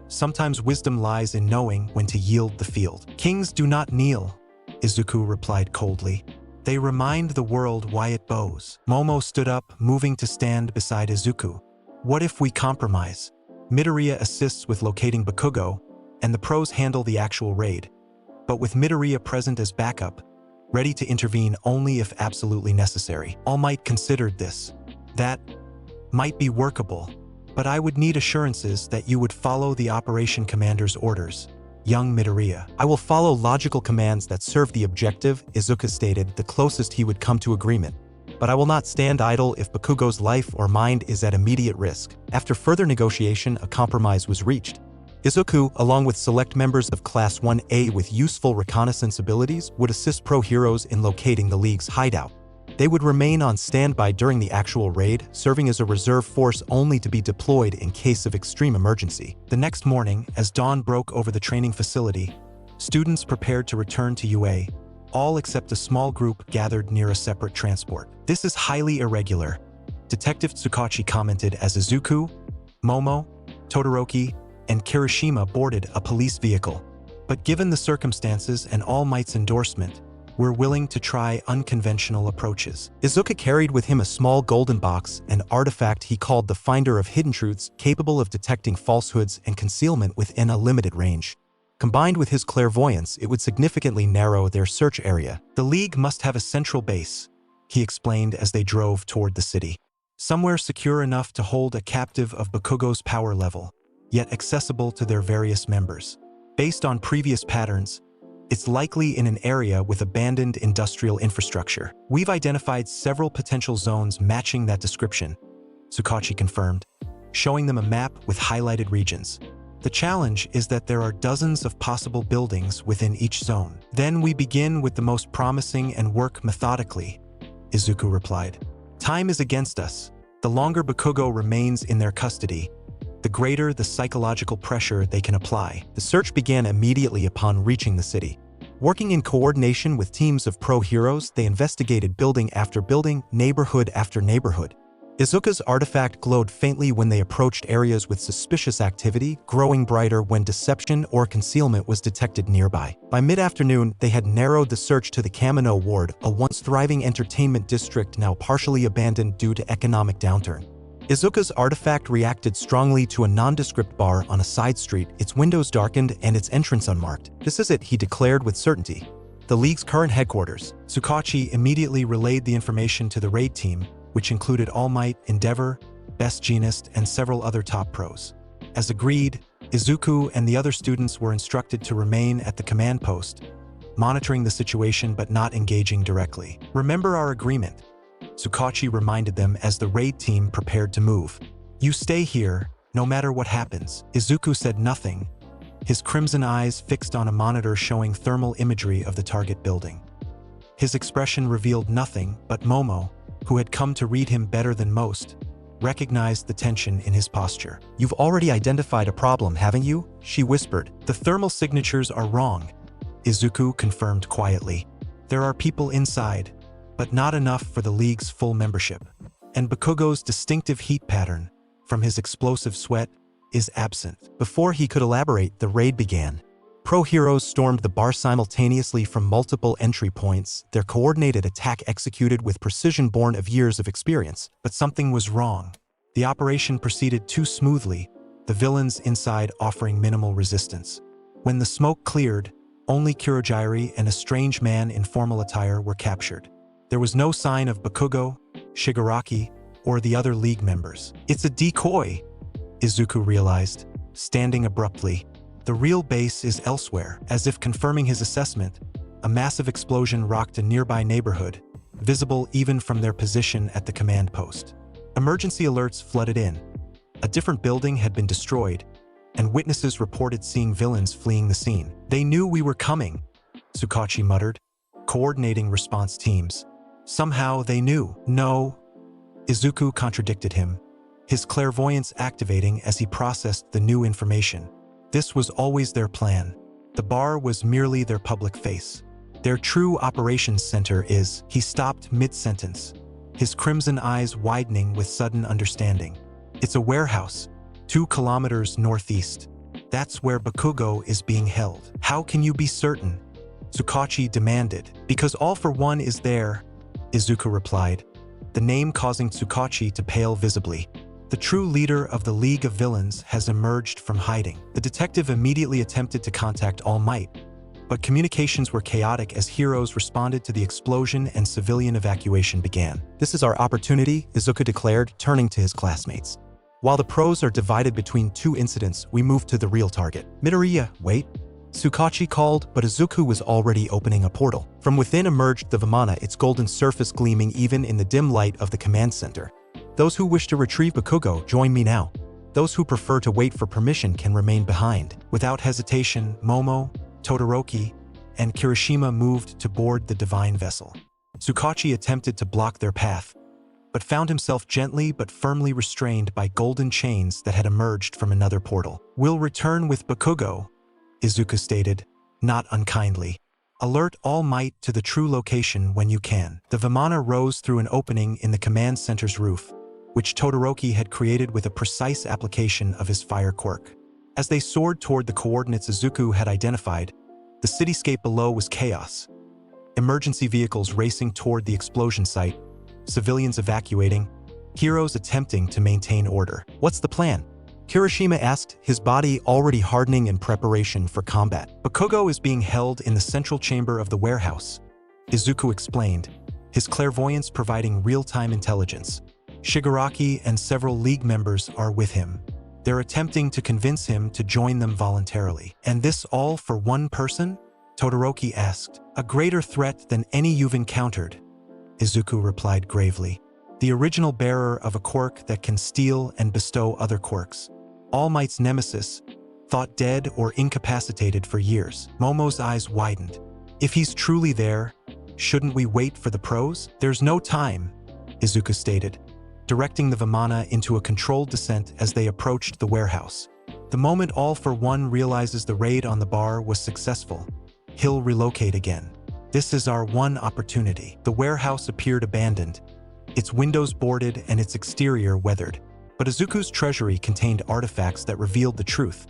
Sometimes wisdom lies in knowing when to yield the field. Kings do not kneel, Izuku replied coldly. They remind the world why it bows. Momo stood up, moving to stand beside Izuku. What if we compromise? Midoriya assists with locating Bakugo, and the pros handle the actual raid. But with Midoriya present as backup, ready to intervene only if absolutely necessary. All Might considered this. That might be workable, but I would need assurances that you would follow the Operation Commander's orders. Young Midoriya. I will follow logical commands that serve the objective, Izuku stated, the closest he would come to agreement. But I will not stand idle if Bakugo's life or mind is at immediate risk. After further negotiation, a compromise was reached. Izuku, along with select members of Class 1A with useful reconnaissance abilities, would assist pro heroes in locating the League's hideout. They would remain on standby during the actual raid, serving as a reserve force only to be deployed in case of extreme emergency. The next morning, as dawn broke over the training facility, students prepared to return to UA, all except a small group gathered near a separate transport. This is highly irregular, Detective Tsukachi commented as Izuku, Momo, Todoroki, and Kirishima boarded a police vehicle. But given the circumstances and All Might's endorsement, we're willing to try unconventional approaches. Izuku carried with him a small golden box, an artifact he called the Finder of Hidden Truths, capable of detecting falsehoods and concealment within a limited range. Combined with his clairvoyance, it would significantly narrow their search area. The League must have a central base, he explained as they drove toward the city. Somewhere secure enough to hold a captive of Bakugo's power level, yet accessible to their various members. Based on previous patterns, it's likely in an area with abandoned industrial infrastructure. We've identified several potential zones matching that description, Tsukachi confirmed, showing them a map with highlighted regions. The challenge is that there are dozens of possible buildings within each zone. Then we begin with the most promising and work methodically, Izuku replied. Time is against us. The longer Bakugo remains in their custody, the greater the psychological pressure they can apply. The search began immediately upon reaching the city. Working in coordination with teams of pro heroes, they investigated building after building, neighborhood after neighborhood. Izuku's artifact glowed faintly when they approached areas with suspicious activity, growing brighter when deception or concealment was detected nearby. By mid-afternoon, they had narrowed the search to the Kamino ward, a once thriving entertainment district now partially abandoned due to economic downturn. Izuku's artifact reacted strongly to a nondescript bar on a side street, its windows darkened and its entrance unmarked. This is it, he declared with certainty. The League's current headquarters. Tsukachi immediately relayed the information to the raid team, which included All Might, Endeavor, Best Jeanist, and several other top pros. As agreed, Izuku and the other students were instructed to remain at the command post, monitoring the situation but not engaging directly. Remember our agreement, Tsukachi reminded them as the raid team prepared to move. You stay here, no matter what happens. Izuku said nothing, his crimson eyes fixed on a monitor showing thermal imagery of the target building. His expression revealed nothing, but Momo, who had come to read him better than most, recognized the tension in his posture. You've already identified a problem, haven't you? She whispered. The thermal signatures are wrong, Izuku confirmed quietly. There are people inside, but not enough for the League's full membership. And Bakugo's distinctive heat pattern, from his explosive sweat, is absent. Before he could elaborate, the raid began. Pro heroes stormed the bar simultaneously from multiple entry points, their coordinated attack executed with precision born of years of experience. But something was wrong. The operation proceeded too smoothly, the villains inside offering minimal resistance. When the smoke cleared, only Kurogiri and a strange man in formal attire were captured. There was no sign of Bakugo, Shigaraki, or the other League members. It's a decoy, Izuku realized, standing abruptly. The real base is elsewhere. As if confirming his assessment, a massive explosion rocked a nearby neighborhood, visible even from their position at the command post. Emergency alerts flooded in. A different building had been destroyed, and witnesses reported seeing villains fleeing the scene. They knew we were coming, Tsukachi muttered, coordinating response teams. Somehow they knew. No, Izuku contradicted him, his clairvoyance activating as he processed the new information. This was always their plan. The bar was merely their public face. Their true operations center is— He stopped mid-sentence, his crimson eyes widening with sudden understanding. It's a warehouse, 2 kilometers northeast. That's where Bakugo is being held. How can you be certain? Tsukachi demanded. Because All for One is there, Izuku replied, the name causing Tsukachi to pale visibly. The true leader of the League of Villains has emerged from hiding. The detective immediately attempted to contact All Might, but communications were chaotic as heroes responded to the explosion and civilian evacuation began. This is our opportunity, Izuku declared, turning to his classmates. While the pros are divided between 2 incidents, we move to the real target. Midoriya, wait. Tsukachi called, but Izuku was already opening a portal. From within emerged the Vimana, its golden surface gleaming even in the dim light of the command center. Those who wish to retrieve Bakugo, join me now. Those who prefer to wait for permission can remain behind. Without hesitation, Momo, Todoroki, and Kirishima moved to board the divine vessel. Tsukachi attempted to block their path, but found himself gently but firmly restrained by golden chains that had emerged from another portal. We'll return with Bakugo, Izuku stated, not unkindly. Alert All Might to the true location when you can. The Vimana rose through an opening in the command center's roof, which Todoroki had created with a precise application of his fire quirk. As they soared toward the coordinates Izuku had identified, the cityscape below was chaos. Emergency vehicles racing toward the explosion site, civilians evacuating, heroes attempting to maintain order. "What's the plan?" Kirishima asked, his body already hardening in preparation for combat. "Bakugo is being held in the central chamber of the warehouse," Izuku explained, his clairvoyance providing real-time intelligence. "Shigaraki and several League members are with him. They're attempting to convince him to join them voluntarily." "And this all for one person?" Todoroki asked. "A greater threat than any you've encountered," Izuku replied gravely. "The original bearer of a quirk that can steal and bestow other quirks. All Might's nemesis, thought dead or incapacitated for years." Momo's eyes widened. "If he's truly there, shouldn't we wait for the pros?" "There's no time," Izuku stated, directing the Vimana into a controlled descent as they approached the warehouse. "The moment All for One realizes the raid on the bar was successful, he'll relocate again. This is our one opportunity." The warehouse appeared abandoned, its windows boarded and its exterior weathered. But Izuku's treasury contained artifacts that revealed the truth.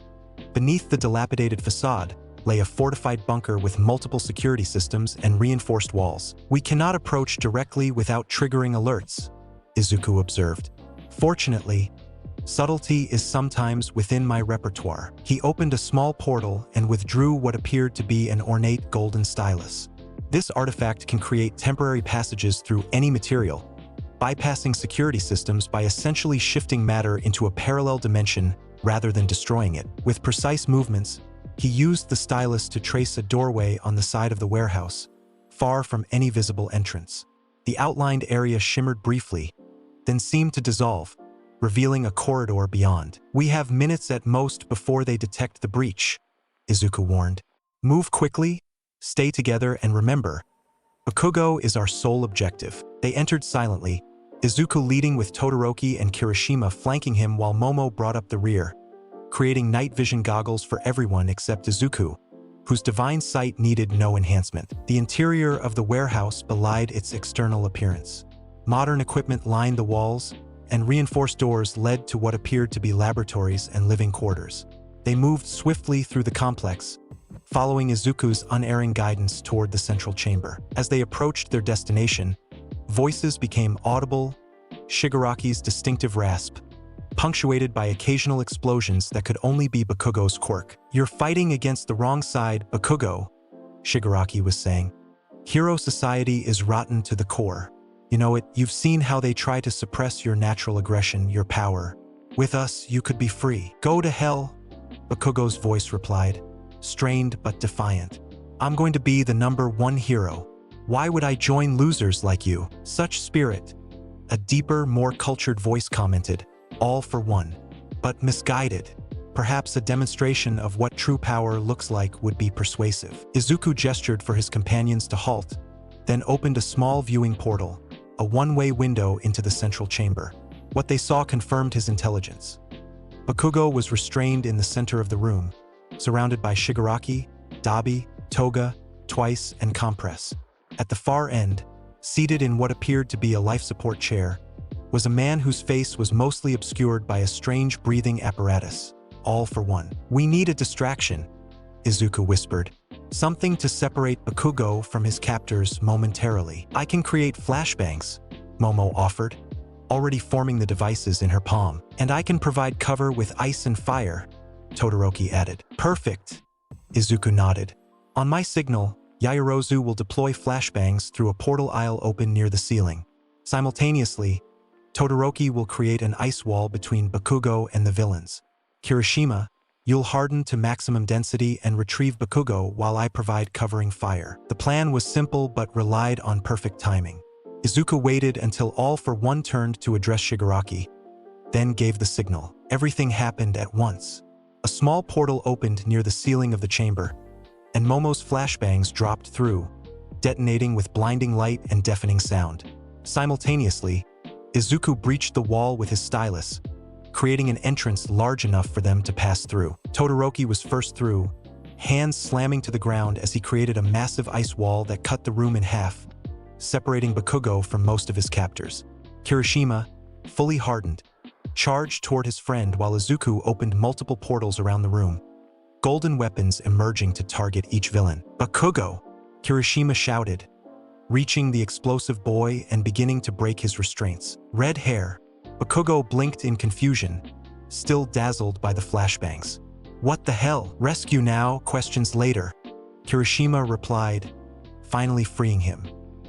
Beneath the dilapidated facade lay a fortified bunker with multiple security systems and reinforced walls. "We cannot approach directly without triggering alerts," Izuku observed. "Fortunately, subtlety is sometimes within my repertoire." He opened a small portal and withdrew what appeared to be an ornate golden stylus. This artifact can create temporary passages through any material, bypassing security systems by essentially shifting matter into a parallel dimension rather than destroying it. With precise movements, he used the stylus to trace a doorway on the side of the warehouse, far from any visible entrance. The outlined area shimmered briefly, then seemed to dissolve, revealing a corridor beyond. "We have minutes at most before they detect the breach," Izuku warned. "Move quickly, stay together, and remember, Bakugo is our sole objective." They entered silently, Izuku leading with Todoroki and Kirishima flanking him while Momo brought up the rear, creating night vision goggles for everyone except Izuku, whose divine sight needed no enhancement. The interior of the warehouse belied its external appearance. Modern equipment lined the walls, and reinforced doors led to what appeared to be laboratories and living quarters. They moved swiftly through the complex, following Izuku's unerring guidance toward the central chamber. As they approached their destination, voices became audible, Shigaraki's distinctive rasp, punctuated by occasional explosions that could only be Bakugo's quirk. "You're fighting against the wrong side, Bakugo," Shigaraki was saying. "Hero society is rotten to the core. You know it, you've seen how they try to suppress your natural aggression, your power. With us, you could be free." "Go to hell," Bakugo's voice replied, strained but defiant. "I'm going to be the #1 hero. Why would I join losers like you?" "Such spirit," a deeper, more cultured voice commented, "all for one. But misguided. Perhaps a demonstration of what true power looks like would be persuasive." Izuku gestured for his companions to halt, then opened a small viewing portal, a one-way window into the central chamber. What they saw confirmed his intelligence. Bakugo was restrained in the center of the room, surrounded by Shigaraki, Dabi, Toga, Twice, and Compress. At the far end, seated in what appeared to be a life support chair, was a man whose face was mostly obscured by a strange breathing apparatus. "All for one. We need a distraction," Izuku whispered. "Something to separate Bakugo from his captors momentarily." "I can create flashbangs," Momo offered, already forming the devices in her palm. "And I can provide cover with ice and fire," Todoroki added. "Perfect," Izuku nodded. "On my signal, Yaoyorozu will deploy flashbangs through a portal aisle open near the ceiling. Simultaneously, Todoroki will create an ice wall between Bakugo and the villains. Kirishima, you'll harden to maximum density and retrieve Bakugo while I provide covering fire." The plan was simple but relied on perfect timing. Izuku waited until All for One turned to address Shigaraki, then gave the signal. Everything happened at once. A small portal opened near the ceiling of the chamber, and Momo's flashbangs dropped through, detonating with blinding light and deafening sound. Simultaneously, Izuku breached the wall with his stylus, creating an entrance large enough for them to pass through. Todoroki was first through, hands slamming to the ground as he created a massive ice wall that cut the room in half, separating Bakugo from most of his captors. Kirishima, fully hardened, charged toward his friend while Izuku opened multiple portals around the room, golden weapons emerging to target each villain. "Bakugo!" Kirishima shouted, reaching the explosive boy and beginning to break his restraints. Red hair. Bakugo blinked in confusion, still dazzled by the flashbangs. "What the hell? Rescue now, questions later." Kirishima replied, finally freeing him.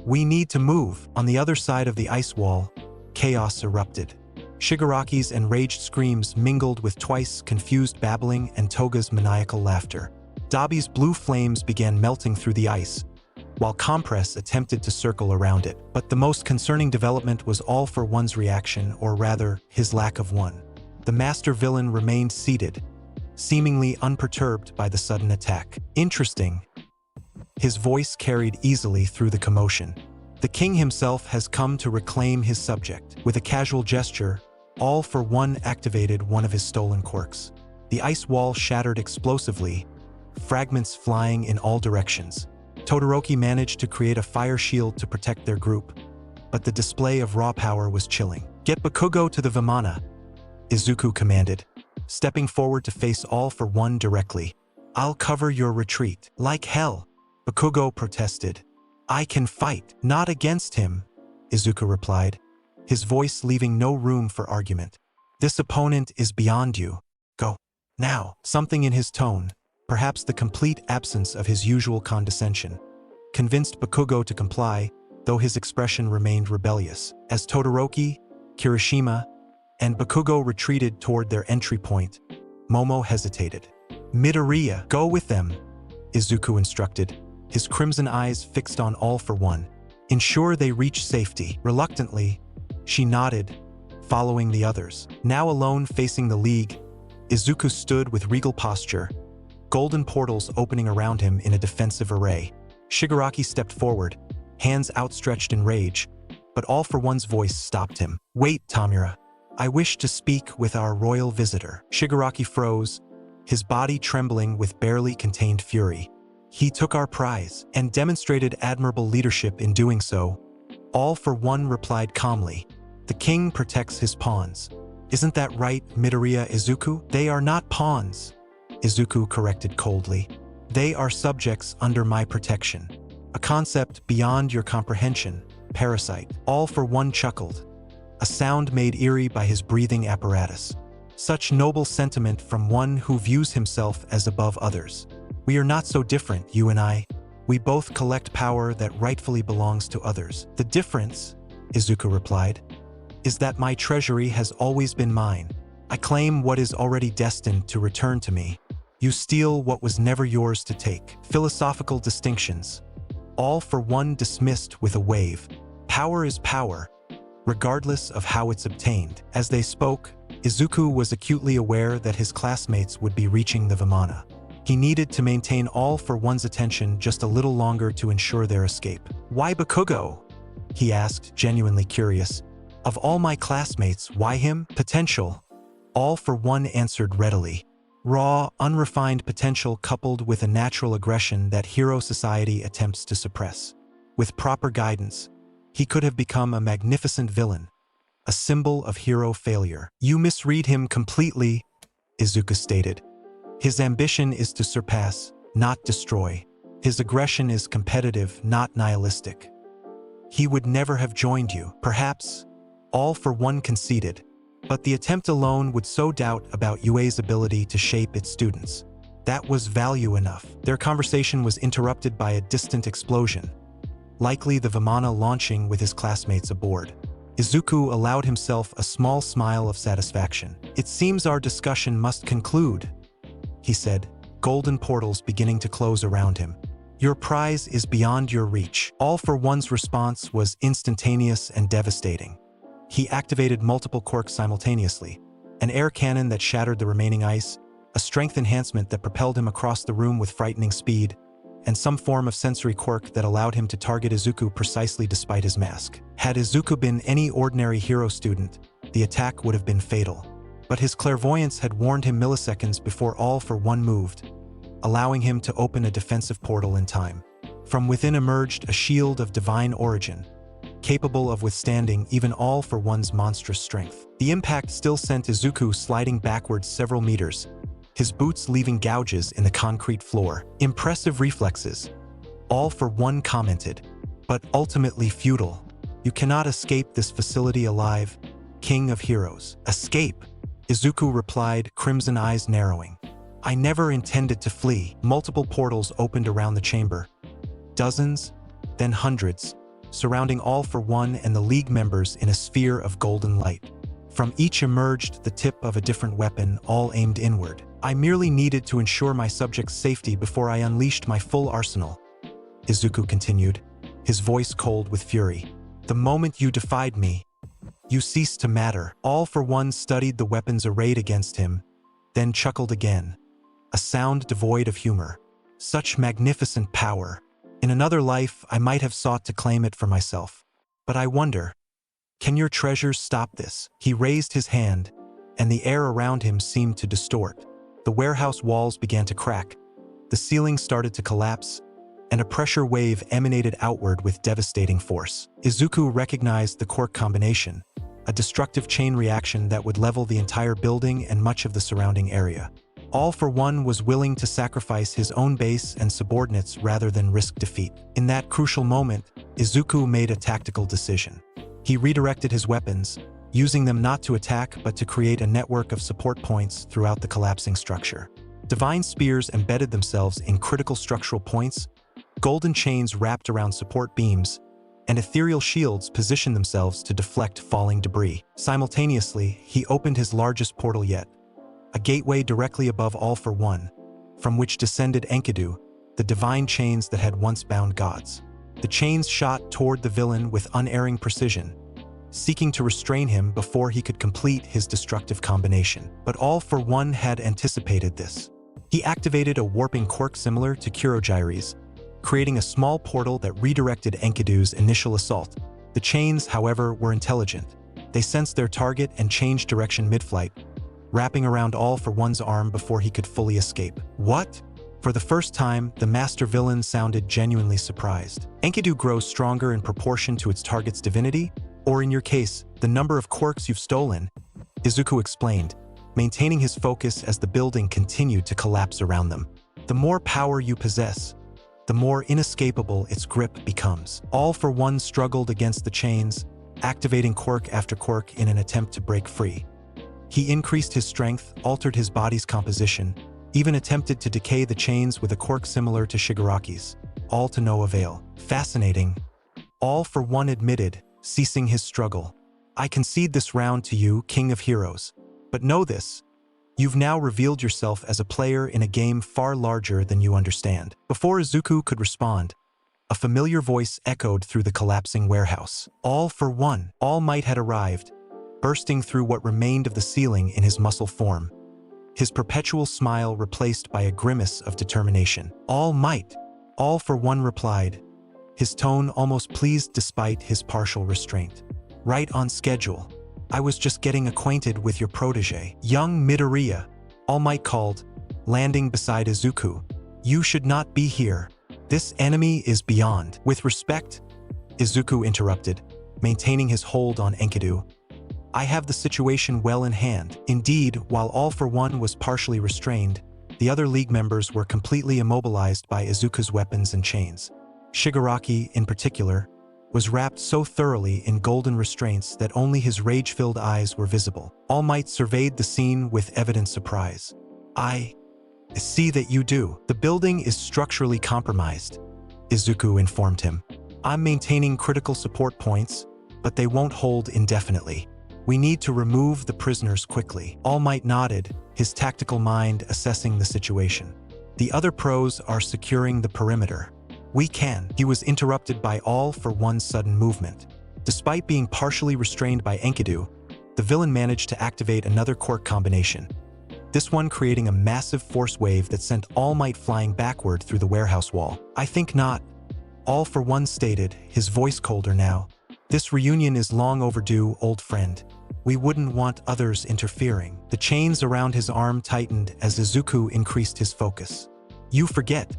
"We need to move." On the other side of the ice wall, chaos erupted. Shigaraki's enraged screams mingled with Twice's confused babbling and Toga's maniacal laughter. Dabi's blue flames began melting through the ice, while Compress attempted to circle around it. But the most concerning development was All for One's reaction, or rather, his lack of one. The master villain remained seated, seemingly unperturbed by the sudden attack. "Interesting." His voice carried easily through the commotion. "The king himself has come to reclaim his subject." With a casual gesture, All for One activated one of his stolen quirks. The ice wall shattered explosively, fragments flying in all directions. Todoroki managed to create a fire shield to protect their group, but the display of raw power was chilling. "Get Bakugo to the Vimana," Izuku commanded, stepping forward to face All for One directly. "I'll cover your retreat." "Like hell," Bakugo protested. "I can fight." "Not against him," Izuku replied, his voice leaving no room for argument. "This opponent is beyond you. Go. Now." Something in his tone, perhaps the complete absence of his usual condescension, convinced Bakugo to comply, though his expression remained rebellious. As Todoroki, Kirishima, and Bakugo retreated toward their entry point, Momo hesitated. "Midoriya, go with them," Izuku instructed, his crimson eyes fixed on All for One. "Ensure they reach safety." Reluctantly, she nodded, following the others. Now alone facing the League, Izuku stood with regal posture, golden portals opening around him in a defensive array. Shigaraki stepped forward, hands outstretched in rage, but All for One's voice stopped him. "Wait, Tamura. I wish to speak with our royal visitor." Shigaraki froze, his body trembling with barely contained fury. "He took our prize and demonstrated admirable leadership in doing so," All for One replied calmly. "The king protects his pawns. Isn't that right, Midoriya Izuku?" "They are not pawns," Izuku corrected coldly. "They are subjects under my protection. A concept beyond your comprehension, parasite." All for One chuckled, a sound made eerie by his breathing apparatus. Such noble sentiment from one who views himself as above others. "We are not so different, you and I. We both collect power that rightfully belongs to others. The difference," Izuku replied, "is that my treasury has always been mine. I claim what is already destined to return to me. You steal what was never yours to take." Philosophical distinctions. All for One dismissed with a wave. Power is power, regardless of how it's obtained. As they spoke, Izuku was acutely aware that his classmates would be reaching the Vimana. He needed to maintain All for One's attention just a little longer to ensure their escape. "Why Bakugo?" he asked, genuinely curious. "Of all my classmates, why him?" "Potential," All for One answered readily. "Raw, unrefined potential coupled with a natural aggression that hero society attempts to suppress. With proper guidance, he could have become a magnificent villain, a symbol of hero failure." "You misread him completely," Izuku stated. "His ambition is to surpass, not destroy. His aggression is competitive, not nihilistic. He would never have joined you." "Perhaps," All for One conceded, "but the attempt alone would sow doubt about UA's ability to shape its students. That was value enough." Their conversation was interrupted by a distant explosion, likely the Vimana launching with his classmates aboard. Izuku allowed himself a small smile of satisfaction. "It seems our discussion must conclude," he said, golden portals beginning to close around him. "Your prize is beyond your reach." All for One's response was instantaneous and devastating. He activated multiple quirks simultaneously, an air cannon that shattered the remaining ice, a strength enhancement that propelled him across the room with frightening speed, and some form of sensory quirk that allowed him to target Izuku precisely despite his mask. Had Izuku been any ordinary hero student, the attack would have been fatal. But his clairvoyance had warned him milliseconds before All for One moved, allowing him to open a defensive portal in time. From within emerged a shield of divine origin, capable of withstanding even All for One's monstrous strength. The impact still sent Izuku sliding backwards several meters, his boots leaving gouges in the concrete floor. Impressive reflexes, All for One commented, but ultimately futile. You cannot escape this facility alive, King of Heroes. Escape? Izuku replied, crimson eyes narrowing. I never intended to flee. Multiple portals opened around the chamber. Dozens, then hundreds, surrounding All for One and the League members in a sphere of golden light. From each emerged the tip of a different weapon, all aimed inward. I merely needed to ensure my subjects' safety before I unleashed my full arsenal. Izuku continued, his voice cold with fury. The moment you defied me, you ceased to matter. All for One studied the weapons arrayed against him, then chuckled again, a sound devoid of humor. Such magnificent power. In another life, I might have sought to claim it for myself. But I wonder, can your treasures stop this? He raised his hand, and the air around him seemed to distort. The warehouse walls began to crack, the ceiling started to collapse, and a pressure wave emanated outward with devastating force. Izuku recognized the quirk combination, a destructive chain reaction that would level the entire building and much of the surrounding area. All for One was willing to sacrifice his own base and subordinates rather than risk defeat. In that crucial moment, Izuku made a tactical decision. He redirected his weapons, using them not to attack but to create a network of support points throughout the collapsing structure. Divine spears embedded themselves in critical structural points, golden chains wrapped around support beams, and ethereal shields positioned themselves to deflect falling debris. Simultaneously, he opened his largest portal yet, a gateway directly above All for One, from which descended Enkidu, the divine chains that had once bound gods. The chains shot toward the villain with unerring precision, seeking to restrain him before he could complete his destructive combination. But All for One had anticipated this. He activated a warping quirk similar to Kurogyri's, creating a small portal that redirected Enkidu's initial assault. The chains, however, were intelligent. They sensed their target and changed direction mid-flight, wrapping around All for One's arm before he could fully escape. What? For the first time, the master villain sounded genuinely surprised. Enkidu grows stronger in proportion to its target's divinity, or in your case, the number of quirks you've stolen, Izuku explained, maintaining his focus as the building continued to collapse around them. The more power you possess, the more inescapable its grip becomes. All for One struggled against the chains, activating quirk after quirk in an attempt to break free. He increased his strength, altered his body's composition, even attempted to decay the chains with a quirk similar to Shigaraki's, all to no avail. Fascinating, All for One admitted, ceasing his struggle. I concede this round to you, King of Heroes. But know this, you've now revealed yourself as a player in a game far larger than you understand. Before Izuku could respond, a familiar voice echoed through the collapsing warehouse. All for One. All Might had arrived, bursting through what remained of the ceiling in his muscle form, his perpetual smile replaced by a grimace of determination. All Might, All for One replied, his tone almost pleased despite his partial restraint. Right on schedule. I was just getting acquainted with your protege, young Midoriya, All Might called, landing beside Izuku. You should not be here. This enemy is beyond. With respect, Izuku interrupted, maintaining his hold on Enkidu. I have the situation well in hand. Indeed, while All for One was partially restrained, the other League members were completely immobilized by Izuku's weapons and chains. Shigaraki, in particular, was wrapped so thoroughly in golden restraints that only his rage-filled eyes were visible. All Might surveyed the scene with evident surprise. I see that you do. The building is structurally compromised, Izuku informed him. I'm maintaining critical support points, but they won't hold indefinitely. We need to remove the prisoners quickly. All Might nodded, his tactical mind assessing the situation. The other pros are securing the perimeter. We can. He was interrupted by All for One's sudden movement. Despite being partially restrained by Enkidu, the villain managed to activate another quirk combination, this one creating a massive force wave that sent All Might flying backward through the warehouse wall. I think not, All for One stated, his voice colder now. This reunion is long overdue, old friend. We wouldn't want others interfering. The chains around his arm tightened as Izuku increased his focus. You forget.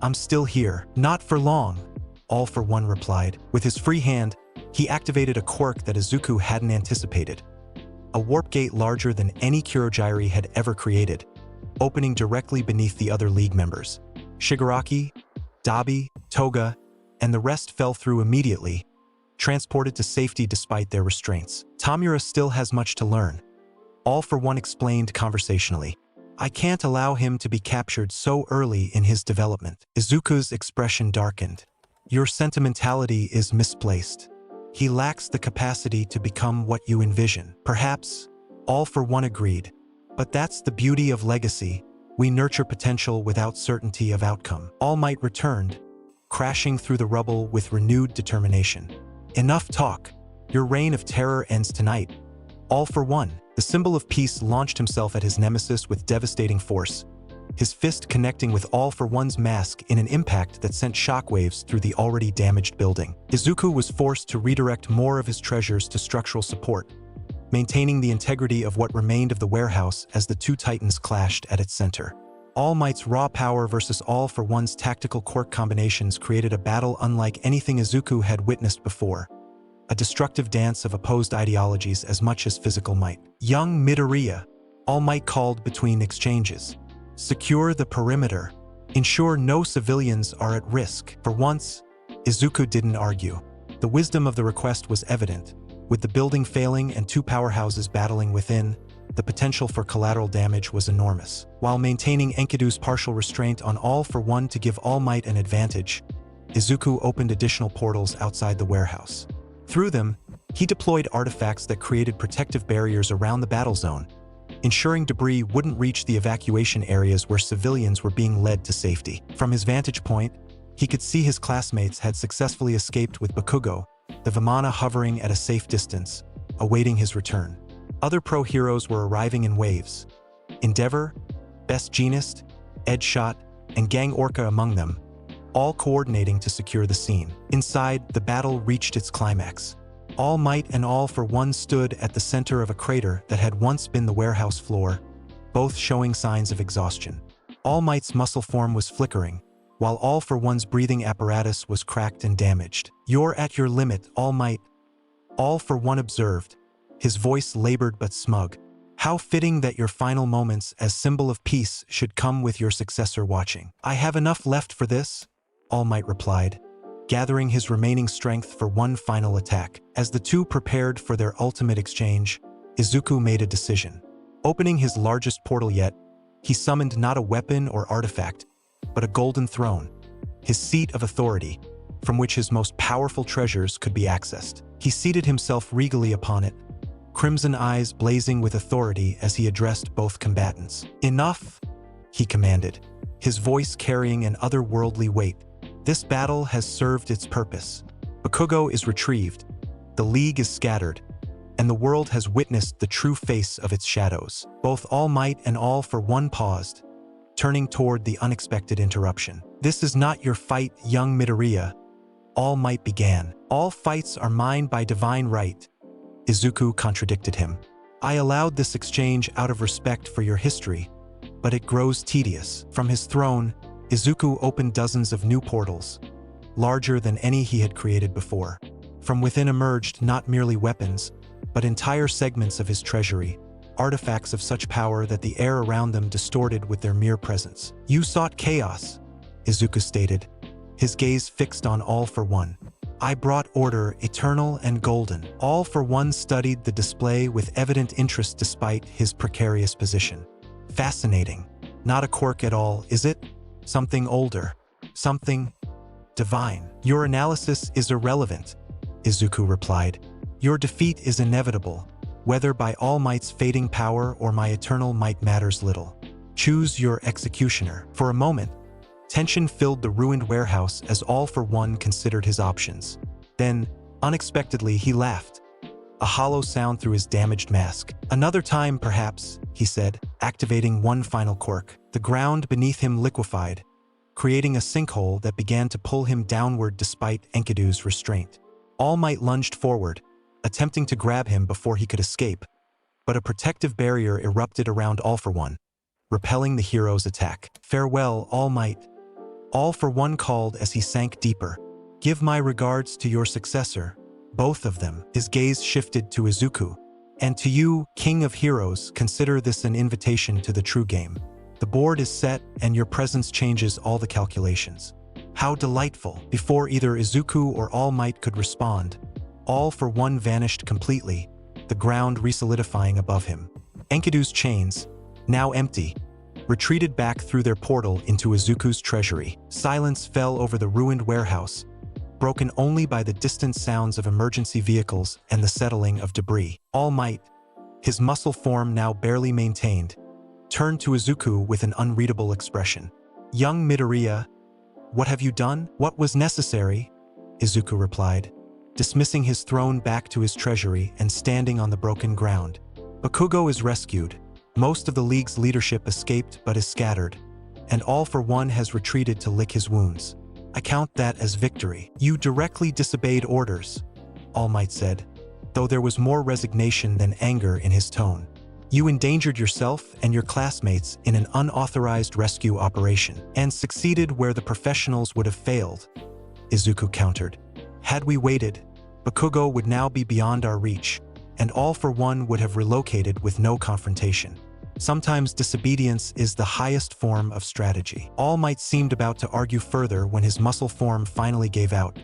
I'm still here. Not for long, All for One replied. With his free hand, He activated a quirk that Izuku hadn't anticipated, a warp gate larger than any Kurogyri had ever created, opening directly beneath the other League members. Shigaraki, Dabi, Toga, and the rest fell through immediately, transported to safety despite their restraints. Tamura still has much to learn. All for One explained conversationally. I can't allow him to be captured so early in his development. Izuku's expression darkened. Your sentimentality is misplaced. He lacks the capacity to become what you envision. Perhaps, All for One agreed. But that's the beauty of legacy. We nurture potential without certainty of outcome. All Might returned, crashing through the rubble with renewed determination. Enough talk. Your reign of terror ends tonight. All for One, the symbol of peace, launched himself at his nemesis with devastating force, his fist connecting with All for One's mask in an impact that sent shockwaves through the already damaged building. Izuku was forced to redirect more of his treasures to structural support, maintaining the integrity of what remained of the warehouse as the two titans clashed at its center. All Might's raw power versus All for One's tactical quirk combinations created a battle unlike anything Izuku had witnessed before, a destructive dance of opposed ideologies as much as physical might. Young Midoriya, All Might called between exchanges. Secure the perimeter. Ensure no civilians are at risk. For once, Izuku didn't argue. The wisdom of the request was evident. With the building failing and two powerhouses battling within, the potential for collateral damage was enormous. While maintaining Enkidu's partial restraint on All for One to give All Might an advantage, Izuku opened additional portals outside the warehouse. Through them, he deployed artifacts that created protective barriers around the battle zone, ensuring debris wouldn't reach the evacuation areas where civilians were being led to safety. From his vantage point, he could see his classmates had successfully escaped with Bakugo, the Vimana hovering at a safe distance, awaiting his return. Other pro-heroes were arriving in waves. Endeavor, Best Jeanist, Edgeshot, and Gang Orca among them, all coordinating to secure the scene. Inside, the battle reached its climax. All Might and All for One stood at the center of a crater that had once been the warehouse floor, both showing signs of exhaustion. All Might's muscle form was flickering, while All for One's breathing apparatus was cracked and damaged. You're at your limit, All Might. All for One observed, his voice labored but smug. How fitting that your final moments as symbol of peace should come with your successor watching. I have enough left for this, All Might replied, gathering his remaining strength for one final attack. As the two prepared for their ultimate exchange, Izuku made a decision. Opening his largest portal yet, he summoned not a weapon or artifact, but a golden throne, his seat of authority, from which his most powerful treasures could be accessed. He seated himself regally upon it, crimson eyes blazing with authority as he addressed both combatants. Enough, he commanded, his voice carrying an otherworldly weight. This battle has served its purpose. Bakugo is retrieved, the League is scattered, and the world has witnessed the true face of its shadows. Both All Might and All for One paused, turning toward the unexpected interruption. This is not your fight, young Midoriya, All Might began. All fights are mine by divine right, Izuku contradicted him. I allowed this exchange out of respect for your history, but it grows tedious. From his throne, Izuku opened dozens of new portals, larger than any he had created before. From within emerged not merely weapons, but entire segments of his treasury, artifacts of such power that the air around them distorted with their mere presence. You sought chaos, Izuku stated, his gaze fixed on All for One. I brought order, eternal and golden. All for One studied the display with evident interest despite his precarious position. Fascinating. Not a quirk at all, is it? Something older. Something divine. Your analysis is irrelevant, Izuku replied. Your defeat is inevitable. Whether by All Might's fading power or my eternal might matters little. Choose your executioner. For a moment, tension filled the ruined warehouse as All for One considered his options. Then, unexpectedly, he laughed, a hollow sound through his damaged mask. Another time, perhaps, he said, activating one final quirk. The ground beneath him liquefied, creating a sinkhole that began to pull him downward despite Enkidu's restraint. All Might lunged forward, attempting to grab him before he could escape, but a protective barrier erupted around All for One, repelling the hero's attack. Farewell, All Might, All for One called as he sank deeper. Give my regards to your successor, Both of them. His gaze shifted to Izuku. And to you, King of Heroes, consider this an invitation to the true game. The board is set, and your presence changes all the calculations. How delightful! Before either Izuku or All Might could respond, All for One vanished completely, the ground resolidifying above him. Enkidu's chains, now empty, retreated back through their portal into Izuku's treasury. Silence fell over the ruined warehouse, broken only by the distant sounds of emergency vehicles and the settling of debris. All Might, his muscle form now barely maintained, turned to Izuku with an unreadable expression. Young Midoriya, what have you done? What was necessary? Izuku replied, dismissing his throne back to his treasury and standing on the broken ground. Bakugo is rescued. Most of the League's leadership escaped but is scattered, and All for One has retreated to lick his wounds. I count that as victory. You directly disobeyed orders, All Might said, though there was more resignation than anger in his tone. You endangered yourself and your classmates in an unauthorized rescue operation, and succeeded where the professionals would have failed, Izuku countered. Had we waited, Bakugo would now be beyond our reach, and All for One would have relocated with no confrontation. Sometimes disobedience is the highest form of strategy. All Might seemed about to argue further when his muscle form finally gave out,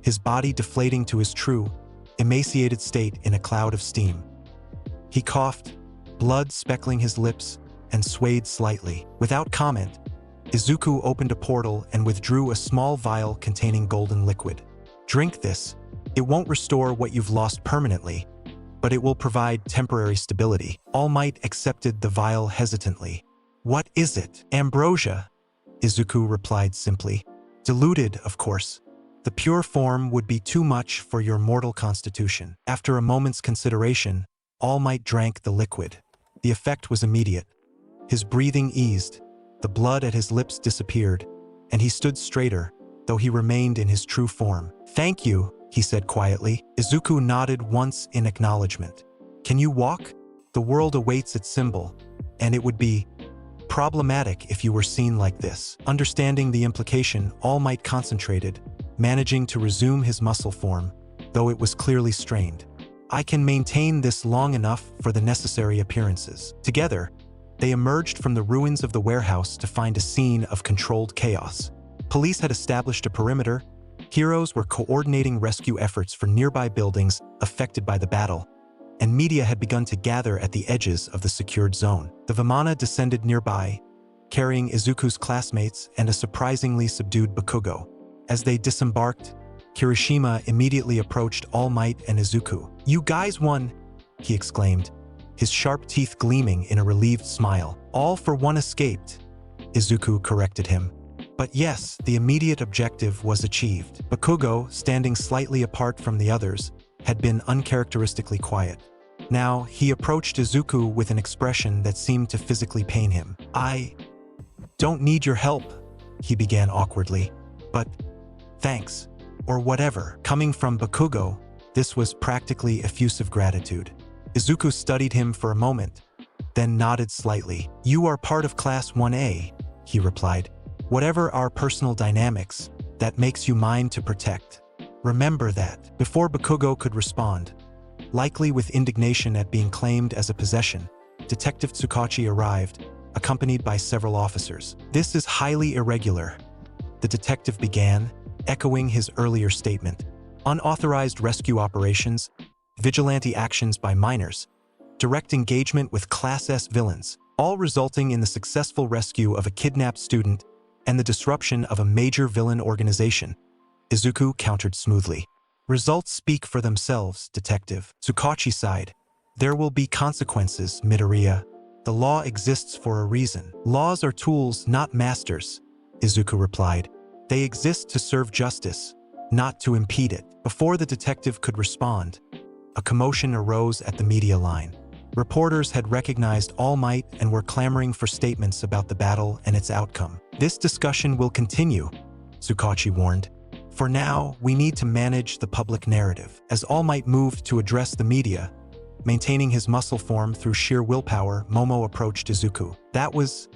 his body deflating to his true, emaciated state in a cloud of steam. He coughed, blood speckling his lips, and swayed slightly. Without comment, Izuku opened a portal and withdrew a small vial containing golden liquid. Drink this. It won't restore what you've lost permanently, but it will provide temporary stability. All Might accepted the vial hesitantly. What is it? Ambrosia, Izuku replied simply. Diluted, of course. The pure form would be too much for your mortal constitution. After a moment's consideration, All Might drank the liquid. The effect was immediate. His breathing eased, the blood at his lips disappeared, and he stood straighter, though he remained in his true form. Thank you, he said quietly. Izuku nodded once in acknowledgement. Can you walk? The world awaits its symbol, and it would be problematic if you were seen like this. Understanding the implication, All Might concentrated, managing to resume his muscle form, though it was clearly strained. I can maintain this long enough for the necessary appearances. Together, they emerged from the ruins of the warehouse to find a scene of controlled chaos. Police had established a perimeter. Heroes were coordinating rescue efforts for nearby buildings affected by the battle, and media had begun to gather at the edges of the secured zone. The Vimana descended nearby, carrying Izuku's classmates and a surprisingly subdued Bakugo. As they disembarked, Kirishima immediately approached All Might and Izuku. You guys won, he exclaimed, his sharp teeth gleaming in a relieved smile. All for One escaped, Izuku corrected him. But yes, the immediate objective was achieved. Bakugo, standing slightly apart from the others, had been uncharacteristically quiet. Now, he approached Izuku with an expression that seemed to physically pain him. I don't need your help, he began awkwardly. But thanks, or whatever. Coming from Bakugo, this was practically effusive gratitude. Izuku studied him for a moment, then nodded slightly. You are part of Class 1A, he replied. Whatever our personal dynamics, that makes you mine to protect. Remember that. Before Bakugo could respond, likely with indignation at being claimed as a possession, Detective Tsukachi arrived, accompanied by several officers. This is highly irregular, the detective began, echoing his earlier statement. Unauthorized rescue operations, vigilante actions by minors, direct engagement with Class S villains, all resulting in the successful rescue of a kidnapped student and the disruption of a major villain organization, Izuku countered smoothly. Results speak for themselves, Detective. Tsukachi sighed. There will be consequences, Midoriya. The law exists for a reason. Laws are tools, not masters, Izuku replied. They exist to serve justice, not to impede it. Before the detective could respond, a commotion arose at the media line. Reporters had recognized All Might and were clamoring for statements about the battle and its outcome. This discussion will continue, Tsukachi warned. For now, we need to manage the public narrative. As All Might moved to address the media, maintaining his muscle form through sheer willpower, Momo approached Izuku. That was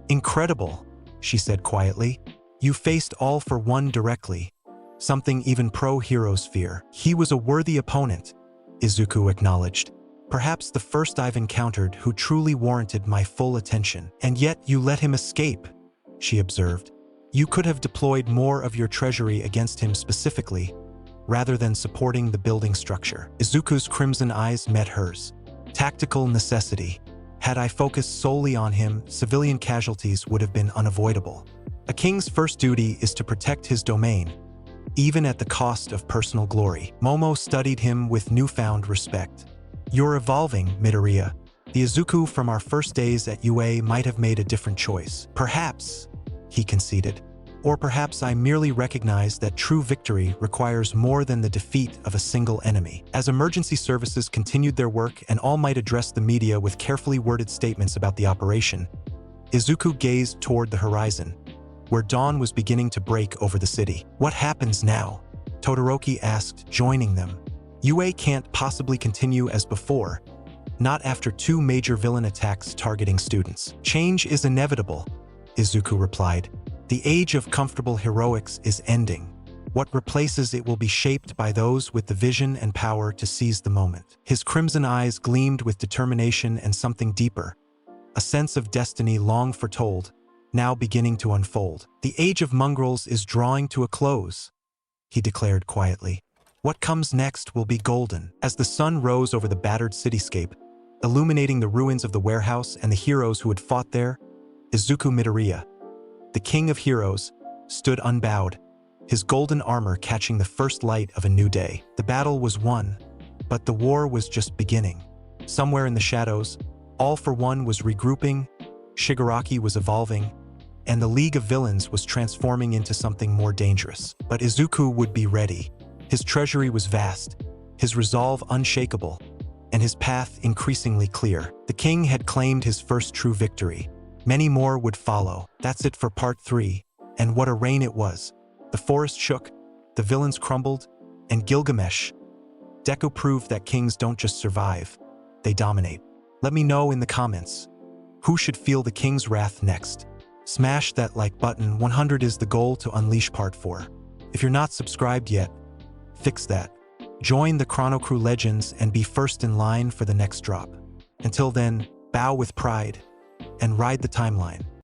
incredible, she said quietly. You faced All for One directly, something even pro-heroes fear. He was a worthy opponent, Izuku acknowledged. Perhaps the first I've encountered who truly warranted my full attention. And yet you let him escape, she observed. You could have deployed more of your treasury against him specifically, rather than supporting the building structure. Izuku's crimson eyes met hers. Tactical necessity. Had I focused solely on him, civilian casualties would have been unavoidable. A king's first duty is to protect his domain, even at the cost of personal glory. Momo studied him with newfound respect. You're evolving, Midoriya. The Izuku from our first days at UA might have made a different choice. Perhaps, he conceded. Or perhaps I merely recognize that true victory requires more than the defeat of a single enemy. As emergency services continued their work and All Might addressed the media with carefully worded statements about the operation, Izuku gazed toward the horizon, where dawn was beginning to break over the city. What happens now? Todoroki asked, joining them. UA can't possibly continue as before, not after two major villain attacks targeting students. Change is inevitable, Izuku replied. The age of comfortable heroics is ending. What replaces it will be shaped by those with the vision and power to seize the moment. His crimson eyes gleamed with determination and something deeper, a sense of destiny long foretold, now beginning to unfold. The age of mongrels is drawing to a close, he declared quietly. What comes next will be golden. As the sun rose over the battered cityscape, illuminating the ruins of the warehouse and the heroes who had fought there, Izuku Midoriya, the king of heroes, stood unbowed, his golden armor catching the first light of a new day. The battle was won, but the war was just beginning. Somewhere in the shadows, All for One was regrouping, Shigaraki was evolving, and the League of Villains was transforming into something more dangerous. But Izuku would be ready. His treasury was vast, his resolve unshakable, and his path increasingly clear. The king had claimed his first true victory. Many more would follow. That's it for part 3. And what a reign it was. The forest shook, the villains crumbled, and Gilgamesh. Deku proved that kings don't just survive, they dominate. Let me know in the comments, who should feel the king's wrath next? Smash that like button. 100 is the goal to unleash part 4. If you're not subscribed yet, fix that. Join the ChronoCrew Legends and be first in line for the next drop. Until then, bow with pride and ride the timeline.